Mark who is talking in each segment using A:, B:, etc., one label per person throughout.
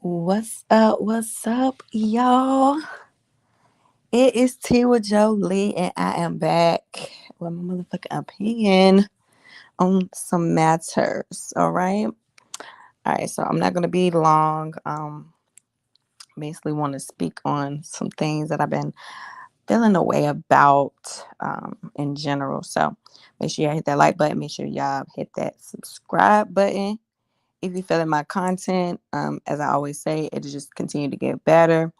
A: What's up? What's up, y'all? It is T with Jolie, and I am back with my motherfucking opinion on some matters. All right. So I'm not gonna be long. Basically, want to speak on some things that I've been feeling a way about in general. So make sure y'all hit that like button. Make sure y'all hit that subscribe button. If you're feeling my content, as I always say, it'll just continue to get better.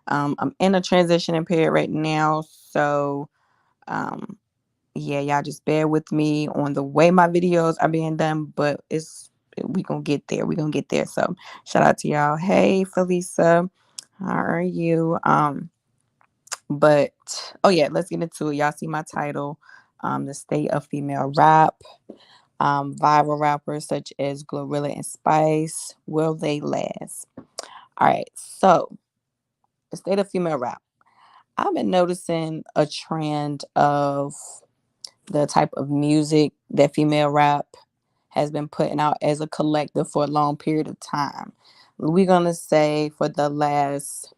A: I'm in a transitioning period right now, so um, yeah, y'all just bear with me on the way my videos are being done, but we gonna get there. We gonna get there. So shout out to y'all. Hey, Felisa, how are you? But oh yeah, let's get into it. Y'all see my title, the state of female rap. Viral rappers such as GloRilla and Spice, will they last? All right, so the state of female rap. I've been noticing a trend of the type of music that female rap has been putting out as a collective for a long period of time. We're gonna say for the last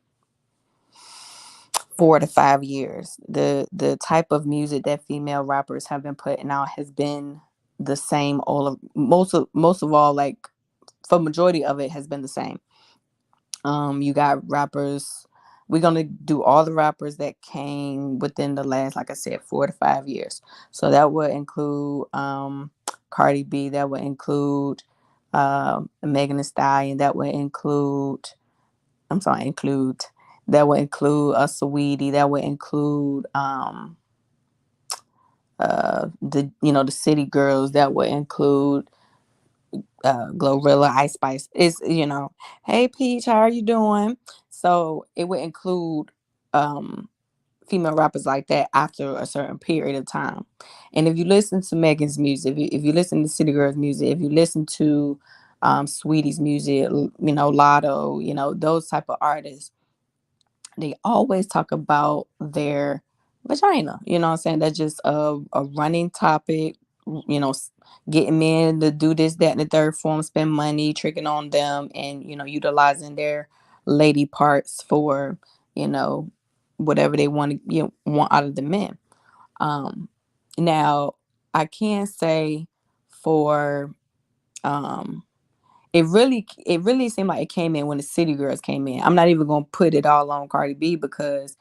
A: 4 to 5 years, the type of music that female rappers have been putting out has been the same. Most of all, like for majority of it has been the same. You got rappers. We're gonna do all the rappers that came within the last, like I said, 4 to 5 years. So that would include Cardi B. That would include Megan Thee Stallion. That would include. I'm sorry, include. That would include a Saweetie. That would include the City Girls. That would include GloRilla, Ice Spice. Hey Peach, how are you doing? So it would include um, female rappers like that after a certain period of time. And if you listen to Megan's music, if you listen to City Girls music, if you listen to Sweetie's music, Lotto, those type of artists, they always talk about their vagina. You know what I'm saying? That's just a running topic, getting men to do this, that, and the third form, spend money, tricking on them, and, utilizing their lady parts for, you know, whatever they want out of the men. Um, Now, I can say for um it really seemed like it came in when the City Girls came in. I'm not even gonna put it all on Cardi B because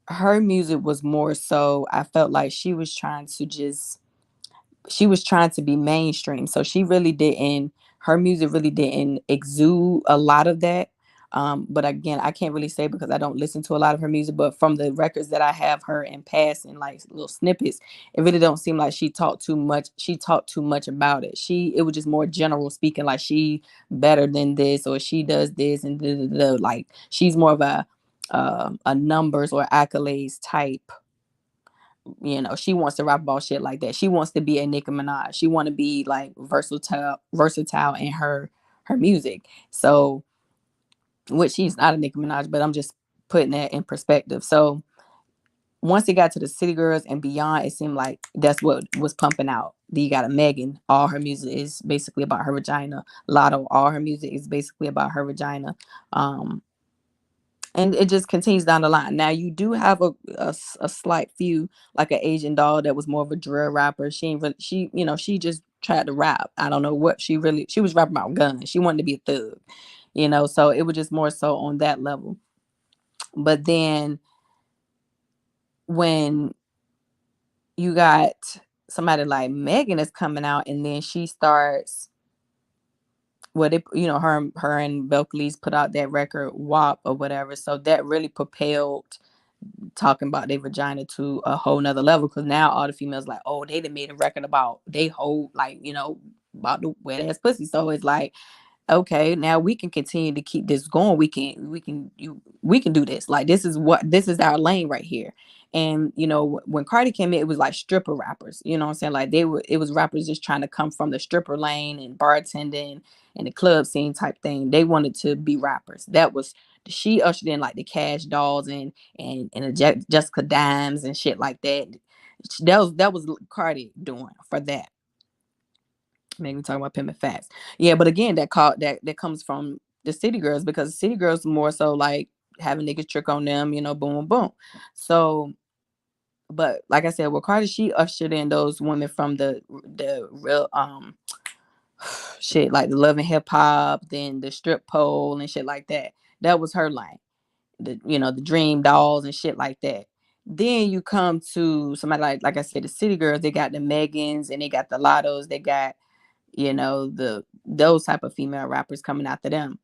A: her music was more so, I felt like she was trying to be mainstream. So her music really didn't exude a lot of that. But again, I can't really say because I don't listen to a lot of her music, but from the records that I have her in passing, like little snippets, it really don't seem like she talked too much. She talked too much about it. It was just more general speaking, like she better than this, or she does this and like she's more of a numbers or accolades type. She wants to rap about shit like that. She wants to be a Nicki Minaj. She want to be like versatile in her music. So, which she's not a Nicki Minaj, but I'm just putting that in perspective. So once it got to the City Girls and beyond, it seemed like that's what was pumping out. Then you got a Megan. All her music is basically about her vagina. Lotto. All her music is basically about her vagina. Um, and it just continues down the line. Now you do have a slight few, like an Asian doll that was more of a drill rapper. She ain't really, she just tried to rap. I don't know what she was rapping about guns. She wanted to be a thug, so it was just more so on that level. But then when you got somebody like Megan is coming out, and then she starts her and Belcalis put out that record WAP or whatever. So that really propelled talking about their vagina to a whole nother level, because now all the females like, oh, they done made a record about they whole, like, about the wet ass pussy. So it's like, okay, now we can continue to keep this going. We can do this. Like, this is our lane right here. And when Cardi came in, it was like stripper rappers. You know what I'm saying? Like, it was rappers just trying to come from the stripper lane and bartending and the club scene type thing. They wanted to be rappers. That was She ushered in like the Cash Dolls and the Jessica Dimes and shit like that. That was Cardi doing for that. Maybe talking about pimping facts. Yeah, but again, that comes from the city girls, because the city girls more so like having niggas trick on them, you know, boom, boom, boom. So, but like I said, with Cardi, she ushered in those women from the real shit, like the love and hip hop, then the strip pole and shit like that. That was her lane. The, you know, the dream dolls and shit like that. Then you come to somebody like I said, the city girls. They got the Megans and they got the Lottos. They got, you know, the those type of female rappers coming after them.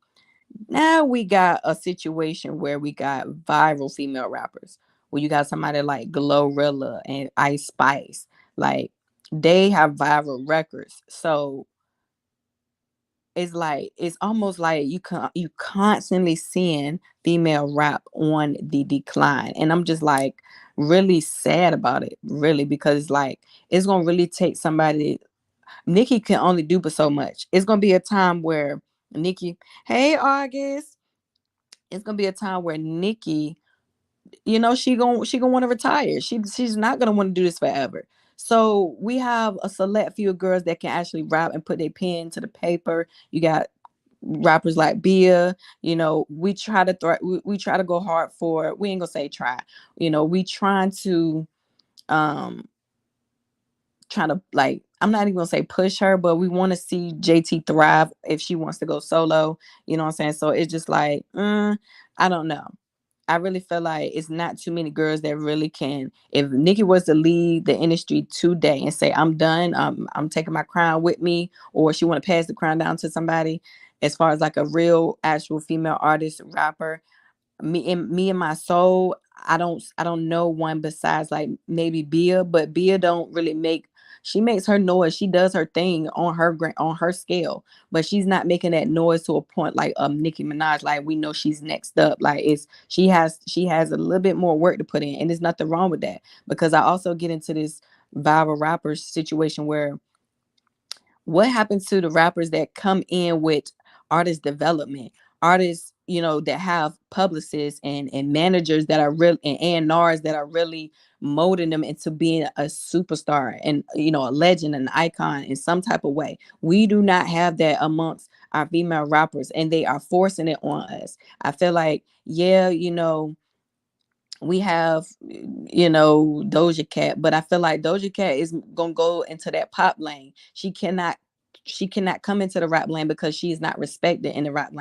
A: Now we got a situation where we got viral female rappers. Where you got somebody like GloRilla and Ice Spice. Like they have viral records. So it's like it's almost like you constantly seeing female rap on the decline, and I'm just like really sad about it, really, because like it's gonna really take somebody. Nicki can only do but so much. It's gonna be a time where Nicki, hey August, it's gonna be a time where Nicki, you know, she gonna want to retire. She's not gonna want to do this forever. So we have a select few girls that can actually rap and put their pen to the paper. You got rappers like Bia. You know, we try to we try to go hard for. We ain't gonna say try. You know, we trying to um trying to like, I'm not even gonna say push her, but we want to see JT thrive if she wants to go solo. You know what I'm saying? So it's just like, I don't know. I really feel like it's not too many girls that really can. If Nicki was to lead the industry today and say, I'm done, I'm taking my crown with me, or she want to pass the crown down to somebody, as far as like a real actual female artist rapper, me and my soul, I don't know one besides like maybe Bia, but Bia don't really make, she makes her noise, she does her thing on on her scale, but she's not making that noise to a point like Nicki Minaj. Like we know she's next up. Like it's she has a little bit more work to put in, and there's nothing wrong with that, because I also get into this viral rapper situation where what happens to the rappers that come in with artist development, artists, you know, that have publicists and managers that are real, and A&Rs that are really molding them into being a superstar and, you know, a legend, an icon in some type of way. We do not have that amongst our female rappers, and they are forcing it on us. I feel like, yeah, you know, we have, you know, Doja Cat, but I feel like Doja Cat is gonna go into that pop lane. She cannot come into the rap lane because she is not respected in the rap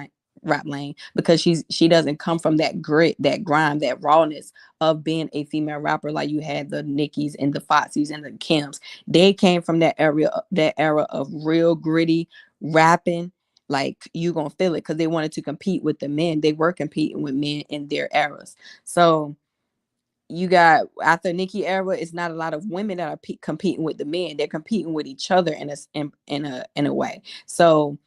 A: lane, because she doesn't come from that grit, that grind, that rawness of being a female rapper. Like you had the Nickies and the Foxies and the Kims. They came from that era of real gritty rapping. Like you gonna feel it because they wanted to compete with the men. They were competing with men in their eras. So you got, after Nicki era, it's not a lot of women that are competing with the men. They're competing with each other in a way. So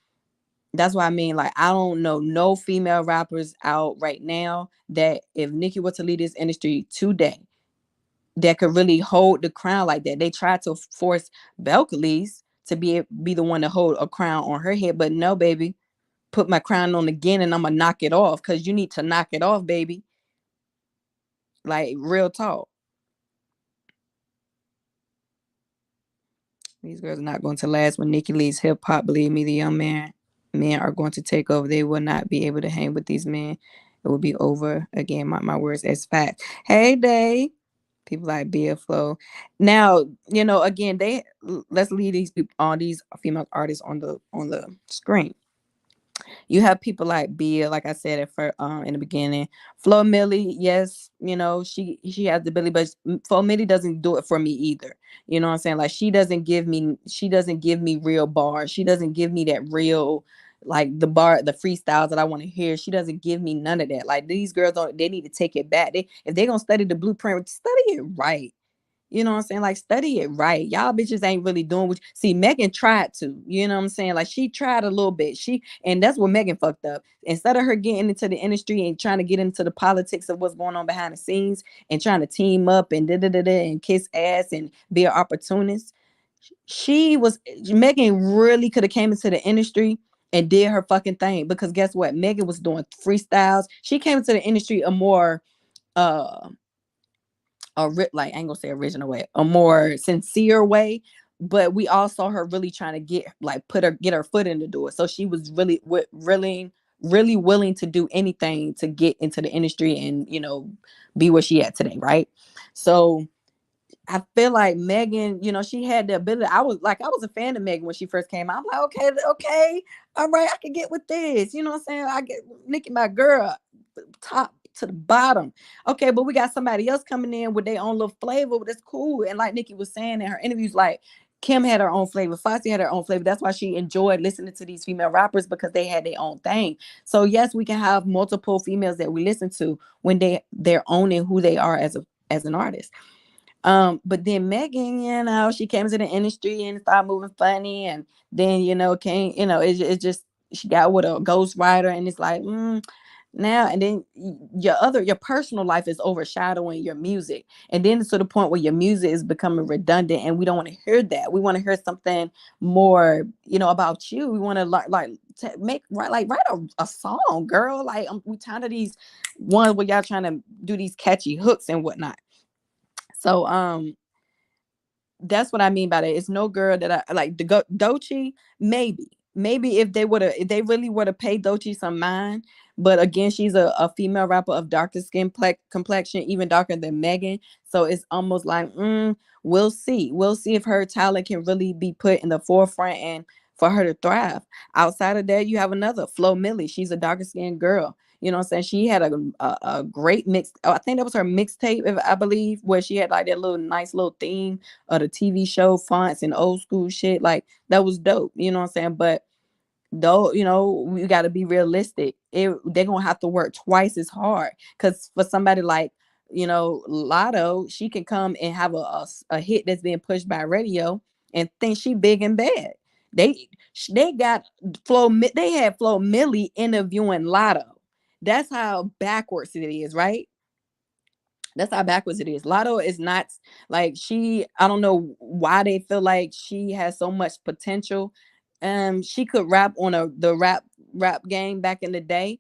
A: that's why I mean, like, I don't know no female rappers out right now that if Nicki were to lead this industry today, that could really hold the crown like that. They tried to force Belcalis to be the one to hold a crown on her head, but no, baby, put my crown on again and I'm gonna knock it off, because you need to knock it off, baby. Like real talk. These girls are not going to last when Nicki leaves hip hop. Believe me, the young men are going to take over. They will not be able to hang with these men. It will be over again. My words as fact. Hey, Day. People like Bia Flow. Now, you know, again, let's leave these people on these female artists on the screen. You have people like Bia, like I said in the beginning. Flo Millie, yes, you know, she has the ability, but Flo Millie doesn't do it for me either. You know what I'm saying? Like she doesn't give me real bars. She doesn't give me that real, like the freestyles that I want to hear. She doesn't give me none of that. Like these girls don't, they need to take it back. If they're gonna study the blueprint, study it right. You know what I'm saying? Like, study it right. Y'all bitches ain't really doing what see, Megan tried to, you know what I'm saying? Like she tried a little bit. And that's what Megan fucked up. Instead of her getting into the industry and trying to get into the politics of what's going on behind the scenes and trying to team up and da da da da and kiss ass and be an opportunist, she was Megan really could have came into the industry and did her fucking thing, because guess what? Megan was doing freestyles. She came into the industry a more uh like I ain't gonna say original way, a more sincere way. But we all saw her really trying to get her foot in the door. So she was really really willing to do anything to get into the industry and, be where she at today, right? So I feel like Megan, she had the ability. I was a fan of Megan when she first came out. I'm like, okay, okay, all right, I can get with this. You know what I'm saying? I get Nicki, my girl, top to the bottom. Okay, but we got somebody else coming in with their own little flavor. That's cool. And like Nicki was saying in her interviews, like Kim had her own flavor, Foxy had her own flavor. That's why she enjoyed listening to these female rappers, because they had their own thing. So yes, we can have multiple females that we listen to when they're owning who they are as an artist. But then Megan, she came into the industry and started moving funny, and then came, it just she got with a ghostwriter, and it's like, now and then your personal life is overshadowing your music, and then it's to the point where your music is becoming redundant, and we don't want to hear that. We want to hear something more, about you. We want to write a song, girl. Like, we tired of these ones where y'all trying to do these catchy hooks and whatnot. So that's what I mean by that. It's no girl that I like. Doechii, maybe if they really would have paid Doechii some mind. But again, she's a female rapper of darker skin complexion, even darker than Megan. So it's almost like, we'll see if her talent can really be put in the forefront and for her to thrive. Outside of that, you have another Flo Milli. She's a darker skinned girl. You know what I'm saying? She had a great mix. Oh, I think that was her mixtape, if I believe, where she had like that little nice little theme of the TV show fonts and old school shit. Like, that was dope. You know what I'm saying? But though, we got to be realistic. They're gonna have to work twice as hard, because for somebody like, Lotto, she can come and have a hit that's being pushed by radio and think she big and bad. They got they had Flo Milli interviewing Lotto. That's how backwards it is, right? That's how backwards it is. Lotto is not like I don't know why they feel like she has so much potential. She could rap on the rap game back in the day.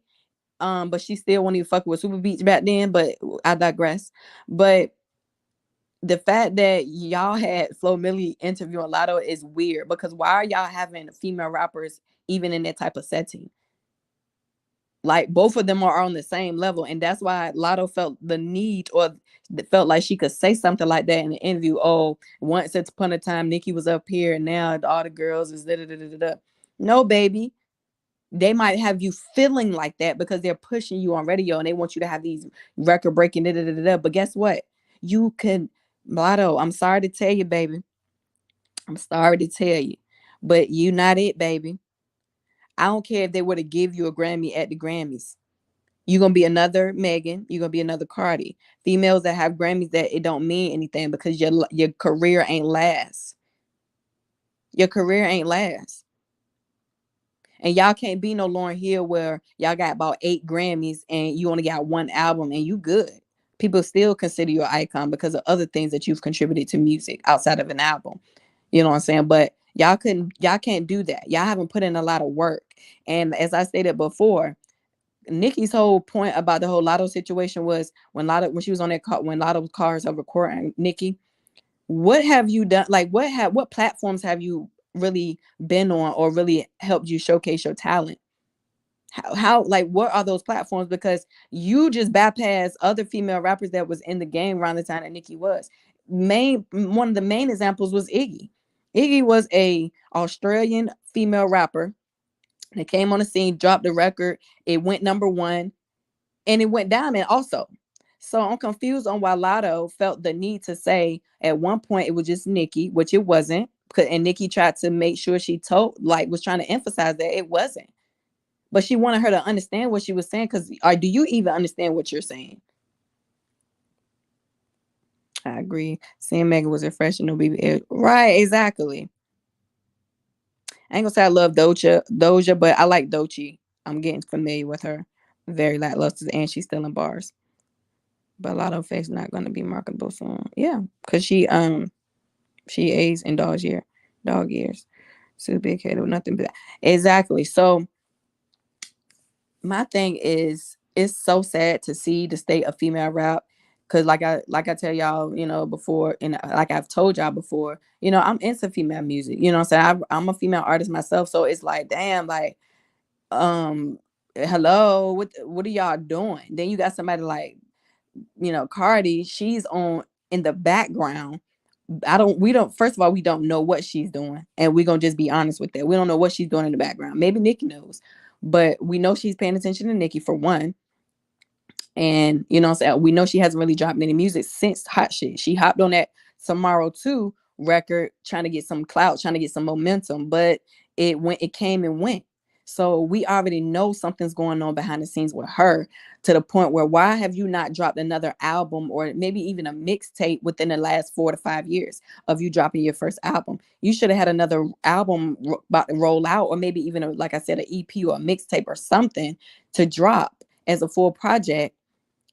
A: But she still won't even fuck with Super Beats back then. But I digress. But the fact that y'all had Flo Milli interviewing Lotto is weird, because why are y'all having female rappers even in that type of setting? Like, both of them are on the same level, and that's why Lotto felt the need, or felt like she could say something like that in the interview. Oh, once upon a time Nicki was up here, and now all the girls is da da da da da. No, baby. They might have you feeling like that because they're pushing you on radio and they want you to have these record breaking da da da da. But guess what? You can, Lotto, I'm sorry to tell you, baby. I'm sorry to tell you, but you not it, baby. I don't care if they were to give you a Grammy at the Grammys. You're gonna be another Megan. You're gonna be another Cardi. Females that have Grammys, that it don't mean anything because your career ain't last. Your career ain't last. And y'all can't be no Lauryn Hill where y'all got about 8 Grammys and you only got one album and you good. People still consider you an icon because of other things that you've contributed to music outside of an album. You know what I'm saying? But y'all can't do that. Y'all haven't put in a lot of work. And as I stated before, Nicki's whole point about the whole Lotto situation was when she was on that car, when Lotto cars are recording Nicki, what have you done? Like, what platforms have you really been on or really helped you showcase your talent? How like, what are those platforms? Because you just bypassed other female rappers that was in the game around the time that Nicki was. One of the main examples was Iggy. Iggy was a Australian female rapper that came on the scene, dropped the record, it went number one, and it went diamond also. So I'm confused on why Lotto felt the need to say at one point it was just Nicki, which it wasn't. And Nicki tried to make sure she was trying to emphasize that it wasn't. But she wanted her to understand what she was saying, because do you even understand what you're saying? I agree. Seeing Megan was refreshing. No baby, right? Exactly. I ain't gonna say I love Doja, but I like Doechii. I'm getting familiar with her. Very lackluster, and she's still in bars. But Lotto Fake's not gonna be marketable soon. Yeah, cause she aged in dog years. So big head with nothing but exactly. So my thing is, it's so sad to see the state of female rap. Cause like I tell y'all, before, and like I've told y'all before, I'm into female music. You know what I'm saying? I'm a female artist myself, so it's like, damn, like, um hello, what are y'all doing? Then you got somebody like, Cardi, she's on in the background. We don't, first of all, we don't know what she's doing. And we're gonna just be honest with that. We don't know what she's doing in the background. Maybe Nicki knows, but we know she's paying attention to Nicki for one. And what I'm saying, we know she hasn't really dropped any music since Hot Shit. She hopped on that Tomorrow 2 record trying to get some clout, trying to get some momentum, but it came and went. So we already know something's going on behind the scenes with her, to the point where, why have you not dropped another album or maybe even a mixtape within the last 4 to 5 years of you dropping your first album? You should have had another album about to roll out, or maybe even like I said, an EP or a mixtape or something to drop as a full project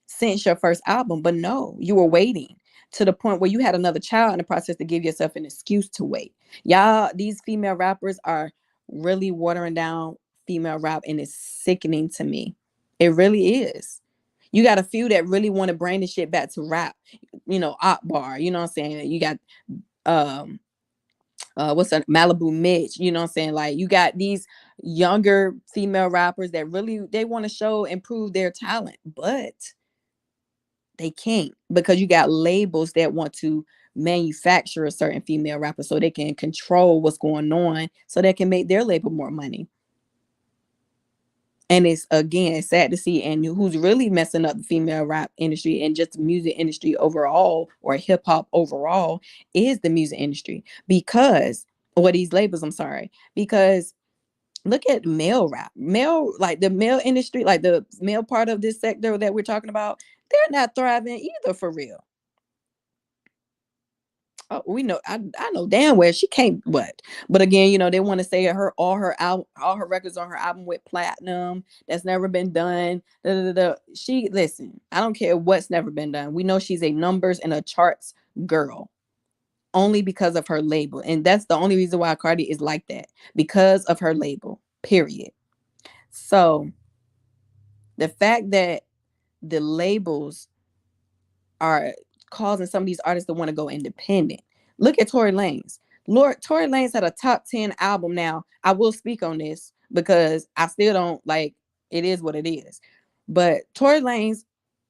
A: since your first album. But no, you were waiting to the point where you had another child in the process to give yourself an excuse to wait. Y'all, these female rappers are really watering down female rap, and it's sickening to me. It really is. You got a few that really want to bring the shit back to rap, Akbar, you know what I'm saying? You got um what's that, Malibu Mitch, you know what I'm saying? Like, you got these younger female rappers that really, they want to show and prove their talent, but they can't, because you got labels that want to manufacture a certain female rapper so they can control what's going on, so they can make their label more money. And it's, again, sad to see. And who's really messing up the female rap industry and just the music industry overall, or hip hop overall, is the music industry. Because, or these labels, I'm sorry, because look at male rap, like the male industry, like the male part of this sector that we're talking about, they're not thriving either, for real. Oh, we know, I know damn well she can't what. But again, they want to say all her records on her album with platinum. That's never been done. Da, da, da, da. She, listen, I don't care what's never been done. We know she's a numbers and a charts girl, only because of her label. And that's the only reason why Cardi is like that, because of her label. Period. So the fact that the labels are causing some of these artists to want to go independent. Look at Tory Lanez. Lord, Tory Lanez had a top 10 album. Now, I will speak on this because I still don't like, it is what it is. But Tory Lanez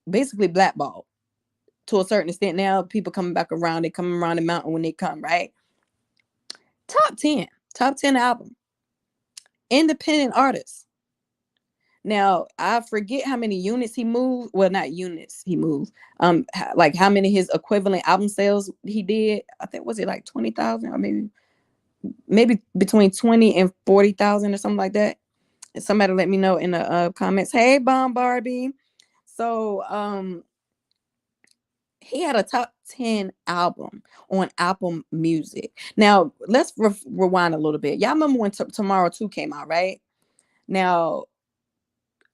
A: basically blackballed to a certain extent. Now people coming back around, they coming around the mountain when they come, right? Top 10. Top 10 album. Independent artists. Now, I forget how many units he moved. Well, not units he moved. Like how many his equivalent album sales he did. I think, was it like 20,000, or maybe between 20 and 40,000 or something like that. And somebody let me know in the comments. Hey, Bomb Barbie. So he had a top 10 album on Apple Music. Now, let's rewind a little bit. Y'all remember when Tomorrow 2 came out, right? Now,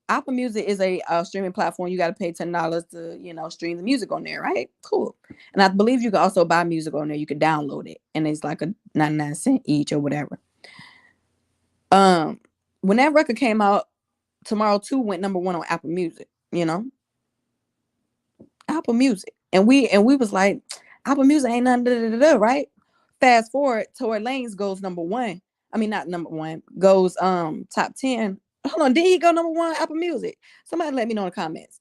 A: Apple Music is a streaming platform. You got to pay $10 to, stream the music on there, right? Cool. And I believe you can also buy music on there. You can download it, and it's like a 99 cent each or whatever. When that record came out, Tomorrow 2 went #1 on Apple Music. Apple Music, and we was like, Apple Music ain't nothing, da, da, da, da, right? Fast forward, Tory Lanez goes #1. I mean, not #1, goes top 10. Hold on, did he go #1 Apple Music? Somebody let me know in the comments.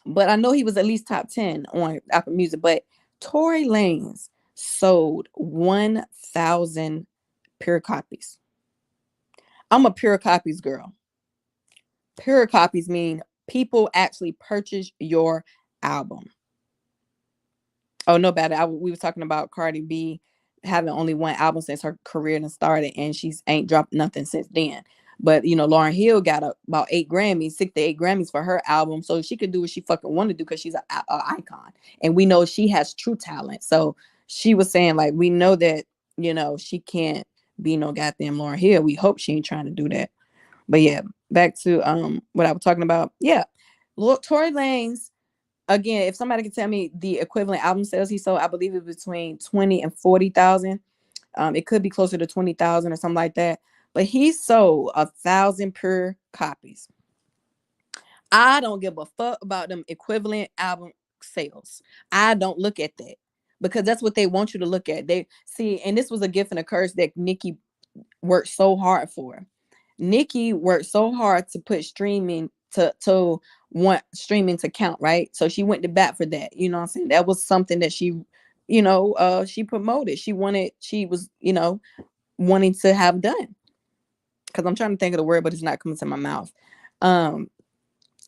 A: But I know he was at least top 10 on Apple Music. But Tory Lanez sold 1,000 pure copies. I'm a pure copies girl. Pure copies mean people actually purchase your album. Oh, no, bad. We were talking about Cardi B having only one album since her career done started, and she's ain't dropped nothing since then. But Lauryn Hill got about 8 Grammys, 6 to 8 Grammys for her album, so she could do what she fucking want to do because she's an icon, and we know she has true talent. So she was saying, like, we know that she can't be no goddamn Lauryn Hill. We hope she ain't trying to do that. But yeah, back to what I was talking about. Yeah, look, Tory Lanez. Again, if somebody can tell me the equivalent album sales he sold, I believe it was between 20 and 40,000. It could be closer to 20,000 or something like that. But he sold 1,000 pure copies. I don't give a fuck about them equivalent album sales. I don't look at that, because that's what they want you to look at. They see, and this was a gift and a curse that Nicki worked so hard for. Nicki worked so hard to put streaming to want streaming to count, right? So she went to bat for that. You know what I'm saying? That was something that she, she promoted. She was, wanting to have done. Because I'm trying to think of the word, but it's not coming to my mouth. Um,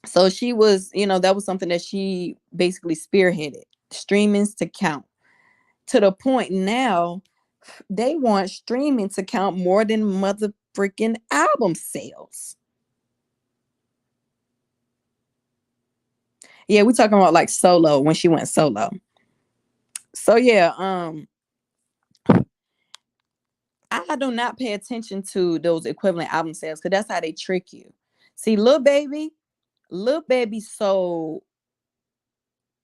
A: so she was, that was something that she basically spearheaded. Streamings to count. To the point now, they want streaming to count more than mother freaking album sales. Yeah, we talking about like solo when she went solo. So yeah, I do not pay attention to those equivalent album sales because that's how they trick you. See, Lil Baby sold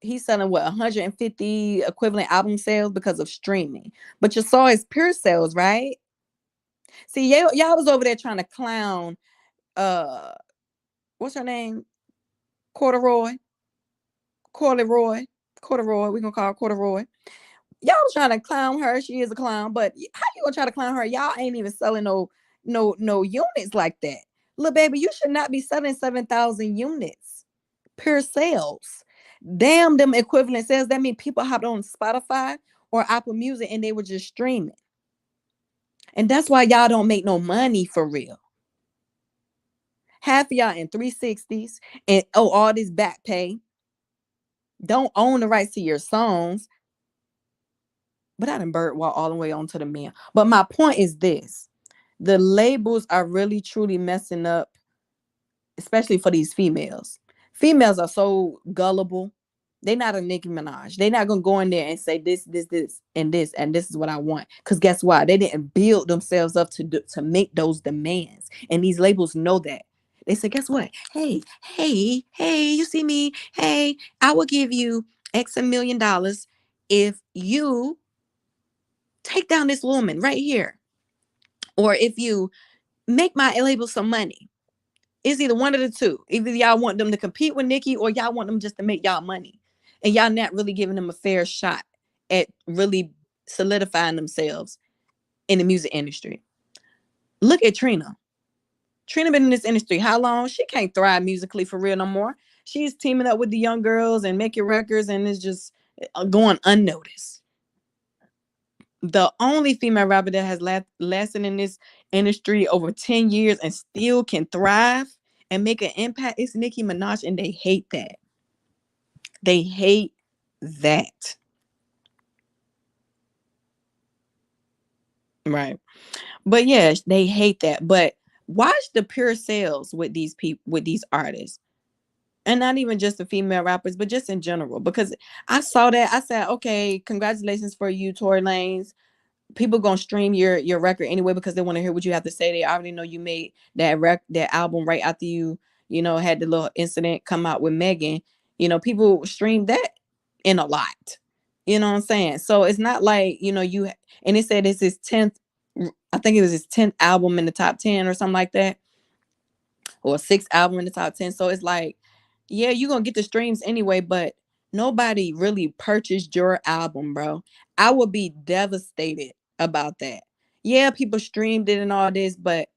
A: he's selling what 150 equivalent album sales because of streaming. But you saw his pure sales, right? See, y'all was over there trying to clown uh what's her name? Corduroy. Corduroy. Corduroy. We're gonna call her Corduroy. Y'all was trying to clown her. She is a clown, but how you gonna try to clown her? Y'all ain't even selling no units like that. Look, baby, you should not be selling 7,000 units per sales. Damn, them equivalent sales. That means people hopped on Spotify or Apple Music and they were just streaming. And that's why y'all don't make no money for real. Half of y'all in 360s and all this back pay. Don't own the rights to your songs. But I done bird walk all the way on to the man. But my point is this: the labels are really truly messing up, especially for these females. Females are so gullible. They're not a Nicki Minaj. They're not gonna go in there and say this, and this is what I want. Cause guess what? They didn't build themselves up to make those demands, and these labels know that. They say, guess what? Hey, you see me? Hey, I will give you X $1 million if you take down this woman right here, or if you make my label some money. It's either one of the two. Either y'all want them to compete with Nicki or y'all want them just to make y'all money. And y'all not really giving them a fair shot at really solidifying themselves in the music industry. Look at Trina. Trina been in this industry how long? She can't thrive musically for real no more. She's teaming up with the young girls and making records and it's just going unnoticed. The only female rapper that has lasted in this industry over 10 years and still can thrive and make an impact is Nicki Minaj, and they hate that. They hate that. Right. But yeah, they hate that. But watch the pure sales with these people, with these artists. And not even just the female rappers, but just in general. Because I saw that. I said, okay, congratulations for you, Tory Lanez. People gonna stream your record anyway because they want to hear what you have to say. They already know you made that album right after you had the little incident come out with Megan. People stream that in a lot. You know what I'm saying? So it's not like you and it said it's his 10th. I think it was his 10th album in the top 10 or something like that, or sixth album in the top 10. So it's like, yeah, you're gonna get the streams anyway, but nobody really purchased your album, bro. I would be devastated about that. Yeah, people streamed it and all this, but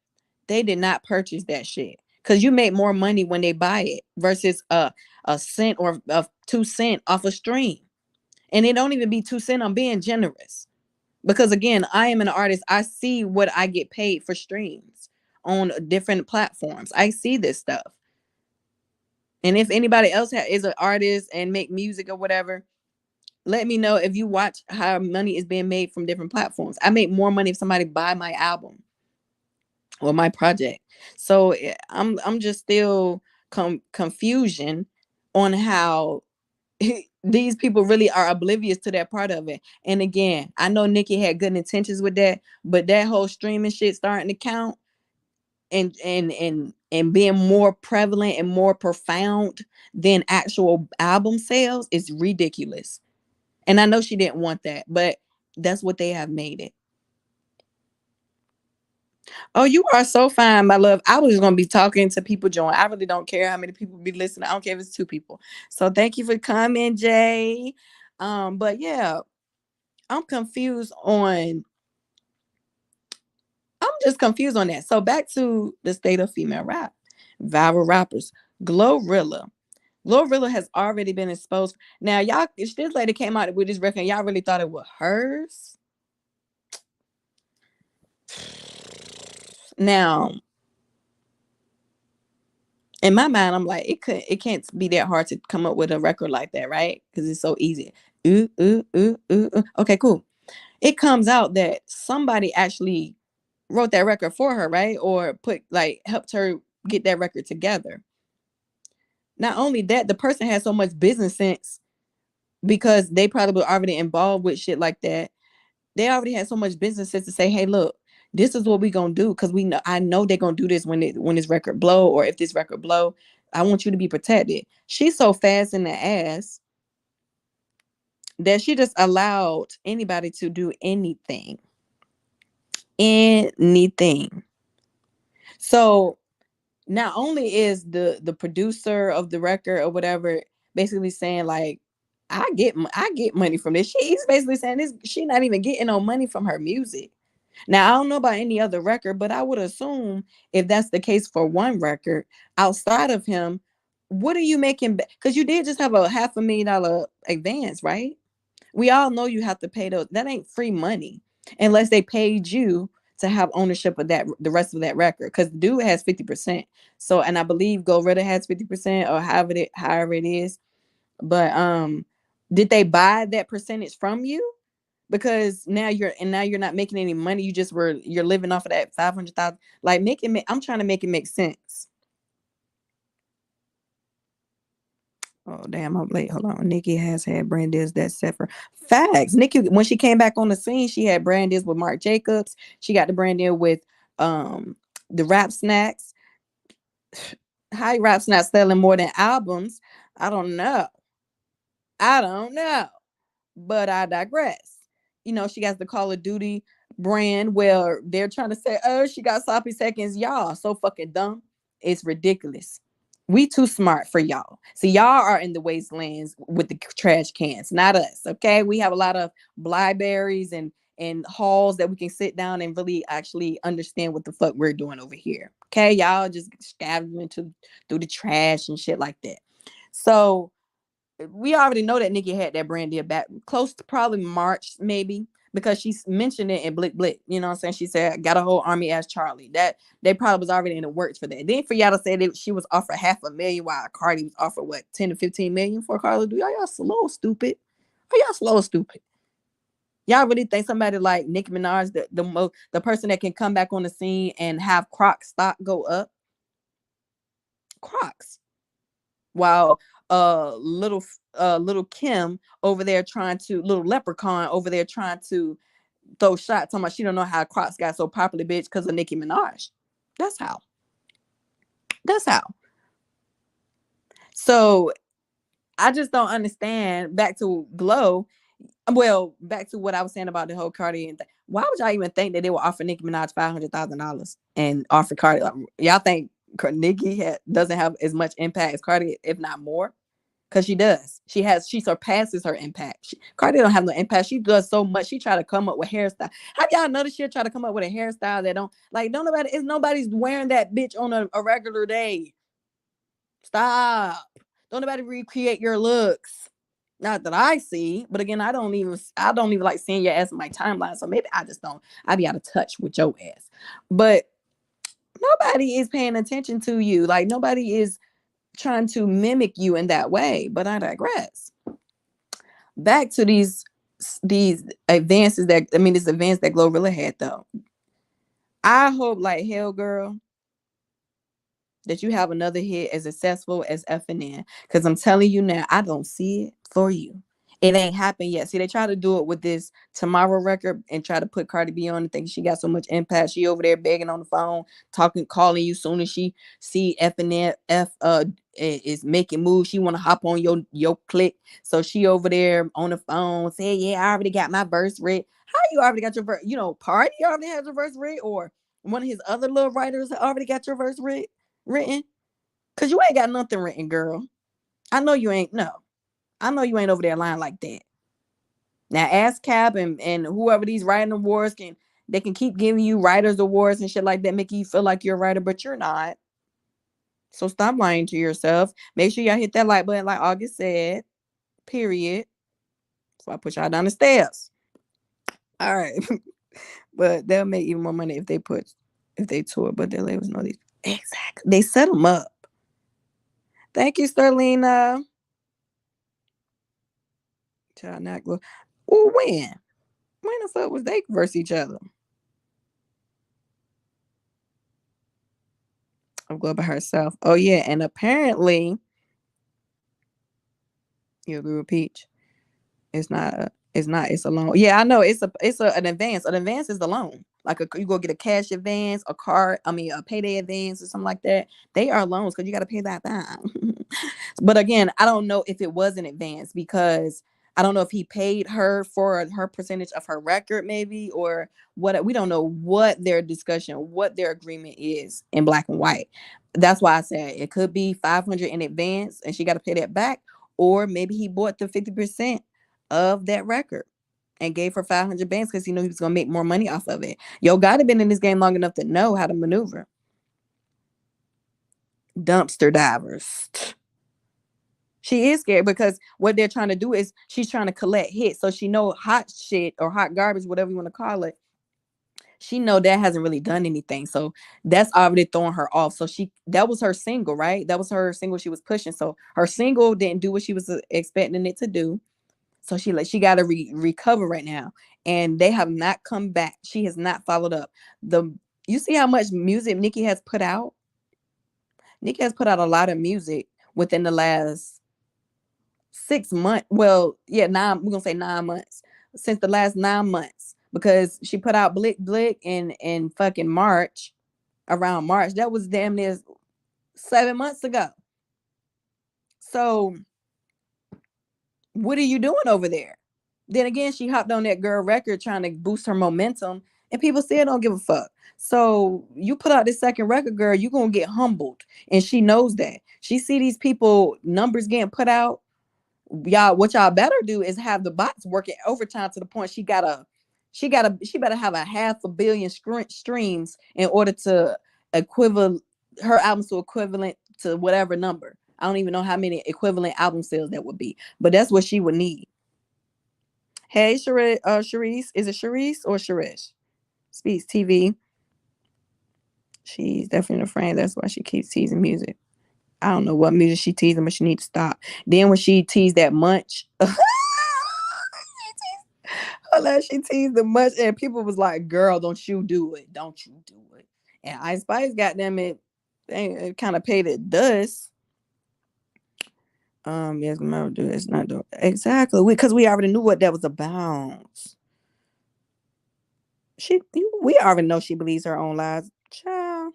A: they did not purchase that shit. Cause you make more money when they buy it versus a cent or a 2 cent off a stream. And it don't even be 2 cent. I'm being generous. Because again, I am an artist. I see what I get paid for streams on different platforms. I see this stuff. And if anybody else is an artist and make music or whatever, let me know if you watch how money is being made from different platforms. I make more money if somebody buy my album or my project. So I'm just still confusion on how these people really are oblivious to that part of it. And again, I know Nicki had good intentions with that, but that whole streaming shit starting to count and being more prevalent and more profound than actual album sales is ridiculous. And I know she didn't want that, but that's what they have made it. Oh, you are so fine, my love. I was just gonna be talking to people join. I really don't care how many people be listening. I don't care if it's 2 people. So thank you for coming, Jay. But yeah, I'm confused on. I'm just confused on that. So back to the state of female rap, viral rappers, GloRilla. GloRilla has already been exposed. Now, y'all, if this lady came out with this record, y'all really thought it was hers. Now, in my mind, I'm like, it can't be that hard to come up with a record like that, right? Because it's so easy. Ooh, ooh, ooh, ooh, ooh. Okay, cool. It comes out that somebody actually wrote that record for her, right? Or helped her get that record together. Not only that, the person has so much business sense because they probably already involved with shit like that. They already had so much business sense to say, hey, look, this is what we gonna do, because I know they're gonna do this when this record blow, or if this record blow, I want you to be protected. She's so fast in the ass that she just allowed anybody to do anything. Anything. So not only is the producer of the record or whatever basically saying like, I get money from this. She's basically saying this. She not even getting no money from her music. Now I don't know about any other record, but I would assume if that's the case for one record outside of him, what are you making? Because you did just have a $500,000 advance, right? We all know you have to pay those. That ain't free money unless they paid you to have ownership of that, the rest of that record. Because the dude has 50%. So, and I believe GloRilla has 50% or however it is. But did they buy that percentage from you? Because now you're not making any money. You're living off of that 500,000. Like I'm trying to make it make sense. Oh damn, I'm late. Hold on. Nicki has had brand deals that set for facts. Nicki, when she came back on the scene, she had brand deals with Marc Jacobs. She got the brand deal with the Rap Snacks. How Rap Snacks selling more than albums? I don't know. I don't know. But I digress. You know, she got the Call of Duty brand where they're trying to say, oh, she got sloppy seconds. Y'all so fucking dumb. It's ridiculous. We too smart for y'all. See, y'all are in the wastelands with the trash cans, not us. Okay, we have a lot of libraries and halls that we can sit down and really actually understand what the fuck we're doing over here. Okay, y'all just scavenging through the trash and shit like that. So we already know that Nicki had that brand deal back close to probably March, maybe, because she mentioned it in Blick Blick. You know what I'm saying? She said, got a whole army as Charlie. That they probably was already in the works for that. Then for y'all to say that she was offered $500,000 while Cardi was offered what, 10 to 15 million for Carla? Do y'all slow stupid? Are y'all slow stupid? Y'all really think somebody like Nicki Minaj, the person that can come back on the scene and have Crocs stock go up? Crocs. While little Kim over there trying to, little leprechaun over there trying to throw shots, talking about she don't know how Crocs got so popular, bitch, because of Nicki Minaj. That's how. That's how. So I just don't understand. Back to Glow. Well, back to what I was saying about the whole Cardi and thing. Why would y'all even think that they would offer Nicki Minaj $500,000 and offer Cardi? Like, y'all think Nicki doesn't have as much impact as Cardi, if not more? Because she does. She surpasses her impact. Cardi don't have no impact. She does so much. She try to come up with hairstyle. Have y'all noticed she try to come up with a hairstyle that nobody's wearing that bitch on a regular day. Stop. Don't nobody recreate your looks. Not that I see, but again, I don't even like seeing your ass in my timeline. So maybe I be out of touch with your ass. But nobody is paying attention to you. Like nobody is trying to mimic you in that way. But I digress. Back to these advances this advance that GloRilla had though. I hope like hell, girl, that you have another hit as successful as FNN. Because I'm telling you now, I don't see it for you. It ain't happened yet. See, they try to do it with this Tomorrow record and try to put Cardi B on and think she got so much impact. She over there begging on the phone, calling you soon as she see FNN is making moves. She want to hop on your click. So she over there on the phone saying, yeah, I already got my verse read. How you already got your verse? You know, Party already has your verse read, or one of his other little writers already got your verse written? Because you ain't got nothing written, girl. I know you ain't. No, I know you ain't over there lying like that. Now ask Cap and whoever these writing awards They can keep giving you writers awards and shit like that, making you feel like you're a writer, but you're not. So stop lying to yourself. Make sure y'all hit that like button, like August said. Period. So I put y'all down the steps. All right, but they'll make even more money if they tour. But their labels know these exactly. They set them up. Thank you, Sterlina. Child not glow. Oh, when? When the fuck was they versus each other? Of Glow by herself. Oh yeah, and apparently you agree with Peach. It's not. It's not. It's a loan. Yeah, I know. It's an advance. An advance is the loan. Like you go get a cash advance, a card. I mean, a payday advance or something like that. They are loans because you got to pay that down. But again, I don't know if it was an advance because I don't know if he paid her for her percentage of her record, maybe, or what. We don't know what their discussion, what their agreement is in black and white. That's why I said it could be 500 in advance and she got to pay that back, or maybe he bought the 50% of that record and gave her 500 bands because he knew he was gonna make more money off of it. Yo gotta been in this game long enough to know how to maneuver. Dumpster divers. She is scared because what they're trying to do is she's trying to collect hits. So she know hot shit or hot garbage, whatever you want to call it. She know that hasn't really done anything. So that's already throwing her off. So that was her single, right? That was her single she was pushing. So her single didn't do what she was expecting it to do. So she got to recover right now, and they have not come back. She has not followed up. You see how much music Nicki has put out? Nicki has put out a lot of music within the last 6 months. Well, yeah, we're gonna say 9 months since the last 9 months because she put out Blick Blick in fucking March, around March. That was damn near 7 months ago. So what are you doing over there? Then again, she hopped on that girl record trying to boost her momentum, and people still don't give a fuck. So you put out this second record, girl, you gonna get humbled, and she knows that. She see these people numbers getting put out. Y'all, what y'all better do is have the bots working overtime to the point she better have a 500 million streams in order to equivalent her albums to equivalent to whatever number. I don't even know how many equivalent album sales that would be, but that's what she would need. Hey, Sharice. Is it Sharice or Sharish? Speaks TV. She's definitely a friend. That's why she keeps teasing music. I don't know what music she teasing, but she needs to stop. Then when she teased that munch, she teased the munch, and people was like, "Girl, don't you do it? Don't you do it?" And Ice Spice, goddamn it, they kind of paid it dust. Yes, remember do it's not doing exactly because we already knew what that was about. We already know she believes her own lies, child.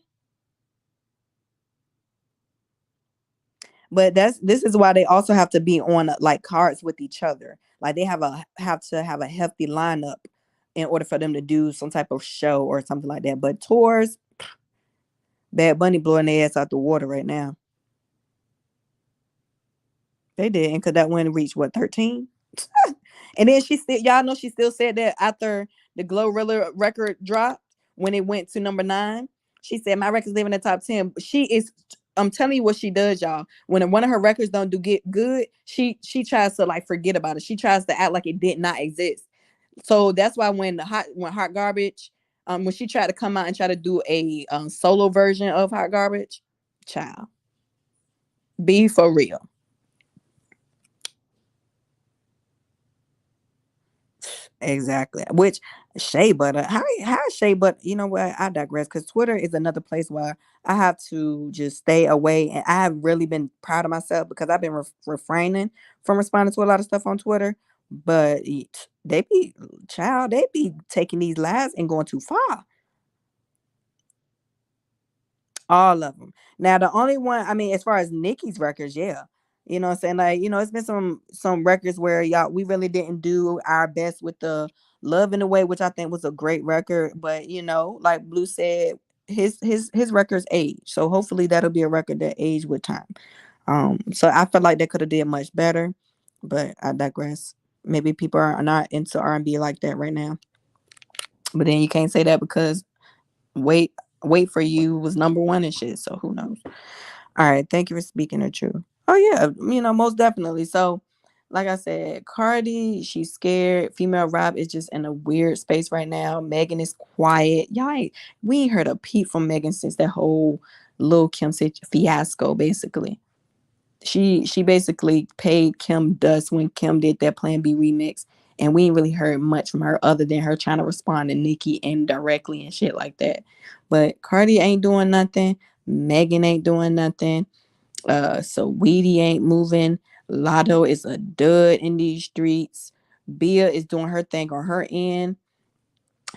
A: But this is why they also have to be on like cards with each other. Like they have to have a hefty lineup in order for them to do some type of show or something like that. But tours, Bad Bunny blowing their ass out the water right now. They did, because that one reached what 13, and then y'all know she still said that after the GloRilla record dropped when it went to number 9, she said my record's leaving the top 10. She is. I'm telling you what she does, y'all. When one of her records don't do get good, she tries to like forget about it. She tries to act like it did not exist. So that's why when Hot Garbage, when she tried to come out and try to do a solo version of Hot Garbage, child, be for real. Exactly. Which Shea Butter, how Shea Butter, you know what? I digress because Twitter is another place where I have to just stay away. And I have really been proud of myself because I've been refraining from responding to a lot of stuff on Twitter. But they be taking these lies and going too far. All of them. Now, the only one, I mean, as far as Nicki's records, yeah. You know what I'm saying? Like, it's been some records where we really didn't do our best with the Love in a Way, which I think was a great record. But, like Blue said, his records age. So hopefully that'll be a record that age with time. So I feel like they could have did much better, but I digress. Maybe people are not into R&B like that right now. But then you can't say that because wait wait for you was number one and shit. So who knows? All right, thank you for speaking the truth. Oh yeah, most definitely. So, like I said, Cardi, she's scared. Female rap is just in a weird space right now. Megan is quiet. We ain't heard a peep from Megan since that whole Lil Kim fiasco. Basically, she basically paid Kim dust when Kim did that Plan B remix, and we ain't really heard much from her other than her trying to respond to Nicki indirectly and shit like that. But Cardi ain't doing nothing. Megan ain't doing nothing. So Weedy ain't moving. Lotto is a dud in these streets. Bia is doing her thing on her end.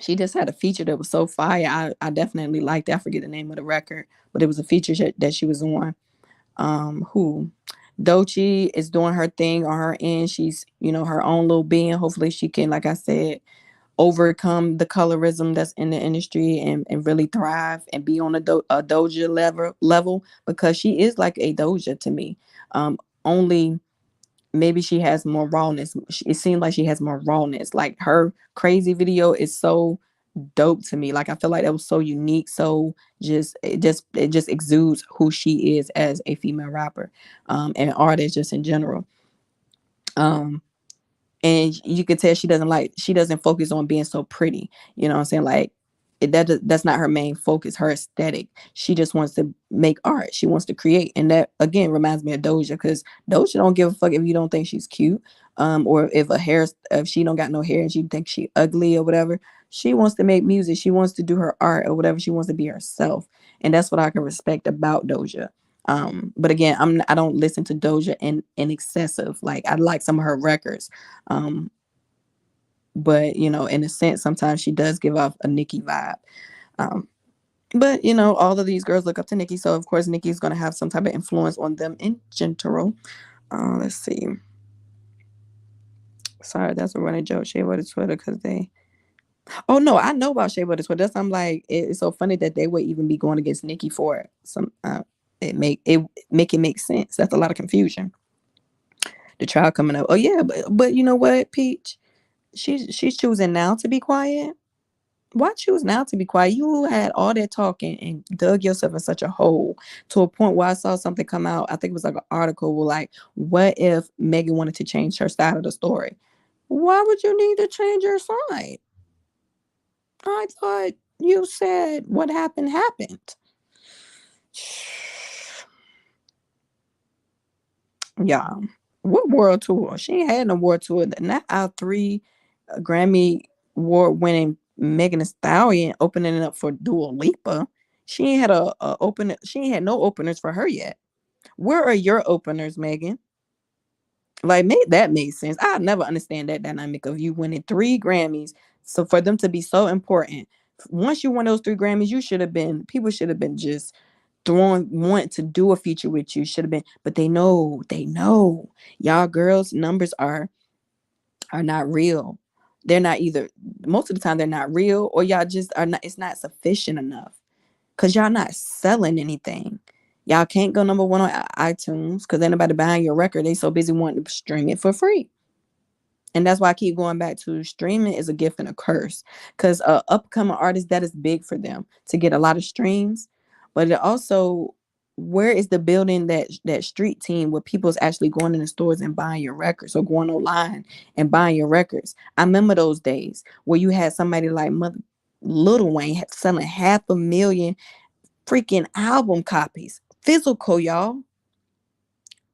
A: She just had a feature that was so fire. I definitely liked it. I forget the name of the record, but it was a feature that she was on. Who? Doechii is doing her thing on her end. She's, her own little being. Hopefully she can, like I said, overcome the colorism that's in the industry and really thrive and be on a Doja level because she is like a Doja to me. Only maybe she has more rawness. It seems like she has more rawness. Like her crazy video is so dope to me. Like I feel like that was so unique. So it just exudes who she is as a female rapper, and artist just in general. Um, and you can tell she doesn't focus on being so pretty. You know what I'm saying? Like that's not her main focus, her aesthetic. She just wants to make art. She wants to create. And that again reminds me of Doja, because Doja don't give a fuck if you don't think she's cute. Or if she don't got no hair and she thinks she ugly or whatever. She wants to make music. She wants to do her art or whatever. She wants to be herself. And that's what I can respect about Doja. But again, I don't listen to Doja in excessive. Like I like some of her records. Um, but in a sense, sometimes she does give off a Nicki vibe. Um, but all of these girls look up to Nicki, so of course Nicki's gonna have some type of influence on them in general. Let's see. Sorry, that's a running joke. Shea Butter Twitter, because they. Oh no, I know about Shea Butter Twitter. That's I'm like, it's so funny that they would even be going against Nicki for it. It make sense. That's a lot of confusion. The trial coming up. Oh yeah, but you know what, Peach? She's choosing now to be quiet. Why choose now to be quiet? You had all that talking and dug yourself in such a hole to a point where I saw something come out. I think it was like an article where like, what if Megan wanted to change her side of the story? Why would you need to change your side? I thought you said what happened happened. Yeah. What world tour? She ain't had no world tour. Not our three Grammy award winning Megan Thee Stallion opening it up for Dua Lipa. She ain't had a open. She ain't had no openers for her yet. Where are your openers, Megan? Like, that made sense. I never understand that dynamic of you winning three Grammys. So for them to be so important, once you won those three Grammys, people should have been just throwing want to do a feature with you. Should have been, but they know y'all girls numbers are not real. They're not either. Most of the time they're not real, or y'all just are not. It's not sufficient enough because y'all not selling anything. Y'all can't go number one on iTunes because anybody buying your record. They so busy wanting to stream it for free. And that's why I keep going back to streaming is a gift and a curse. Because upcoming artists, that is big for them to get a lot of streams. But it also, where is the building that street team where people's actually going in the stores and buying your records or going online and buying your records? I remember those days where you had somebody like Lil Wayne selling 500,000 freaking album copies. Physical, y'all.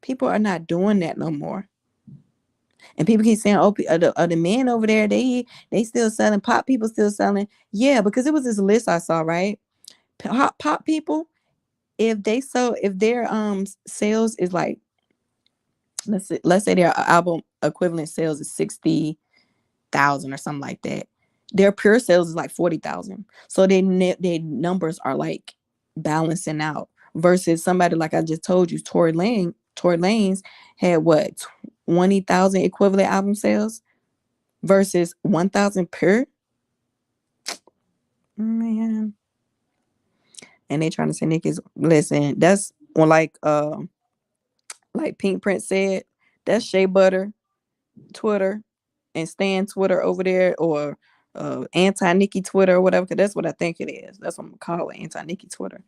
A: People are not doing that no more. And people keep saying, "Oh, the men over there, they still selling. Pop people still selling." Yeah, because it was this list I saw, right? Pop people, if their sales is like, let's say their album equivalent sales is 60,000 or something like that. Their pure sales is like 40,000. So their numbers are like balancing out. Versus somebody like I just told you, Tory Lanez had what, 20,000 equivalent album sales versus 1,000 per. Man, and they trying to say Nicki's, listen, that's well, like Pink Prince said, that's Shea Butter Twitter and Stan Twitter over there, or anti Nicki Twitter or whatever. Cause that's what I think it is. That's what I'm gonna call it, anti Nicki Twitter.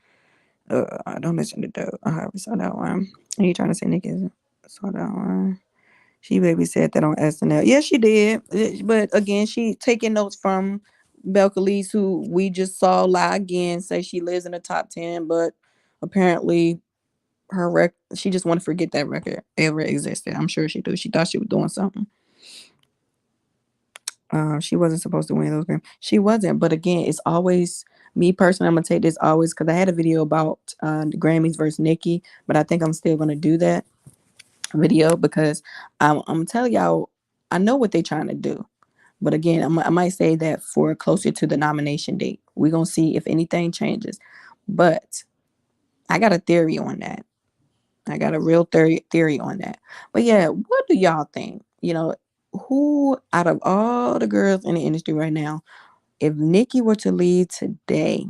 A: Don't listen to Doe. I already saw that one. Are you trying to say Nicki? Saw that one. She baby said that on SNL. Yeah, she did. But again, she taking notes from Belcalis, who we just saw lie again, say she lives in the top 10, but apparently she just want to forget that record ever existed. I'm sure she do. She thought she was doing something. She wasn't supposed to win those Grammys. She wasn't. But again, it's always me personally. I'm gonna take this always because I had a video about the Grammys versus Nicki, but I think I'm still gonna do that video because I'm telling y'all, I know what they're trying to do. But again, I might say that for closer to the nomination date. We're going to see if anything changes. But I got a theory on that. I got a real theory on that. But yeah, what do y'all think? Who out of all the girls in the industry right now, if Nicki were to leave today,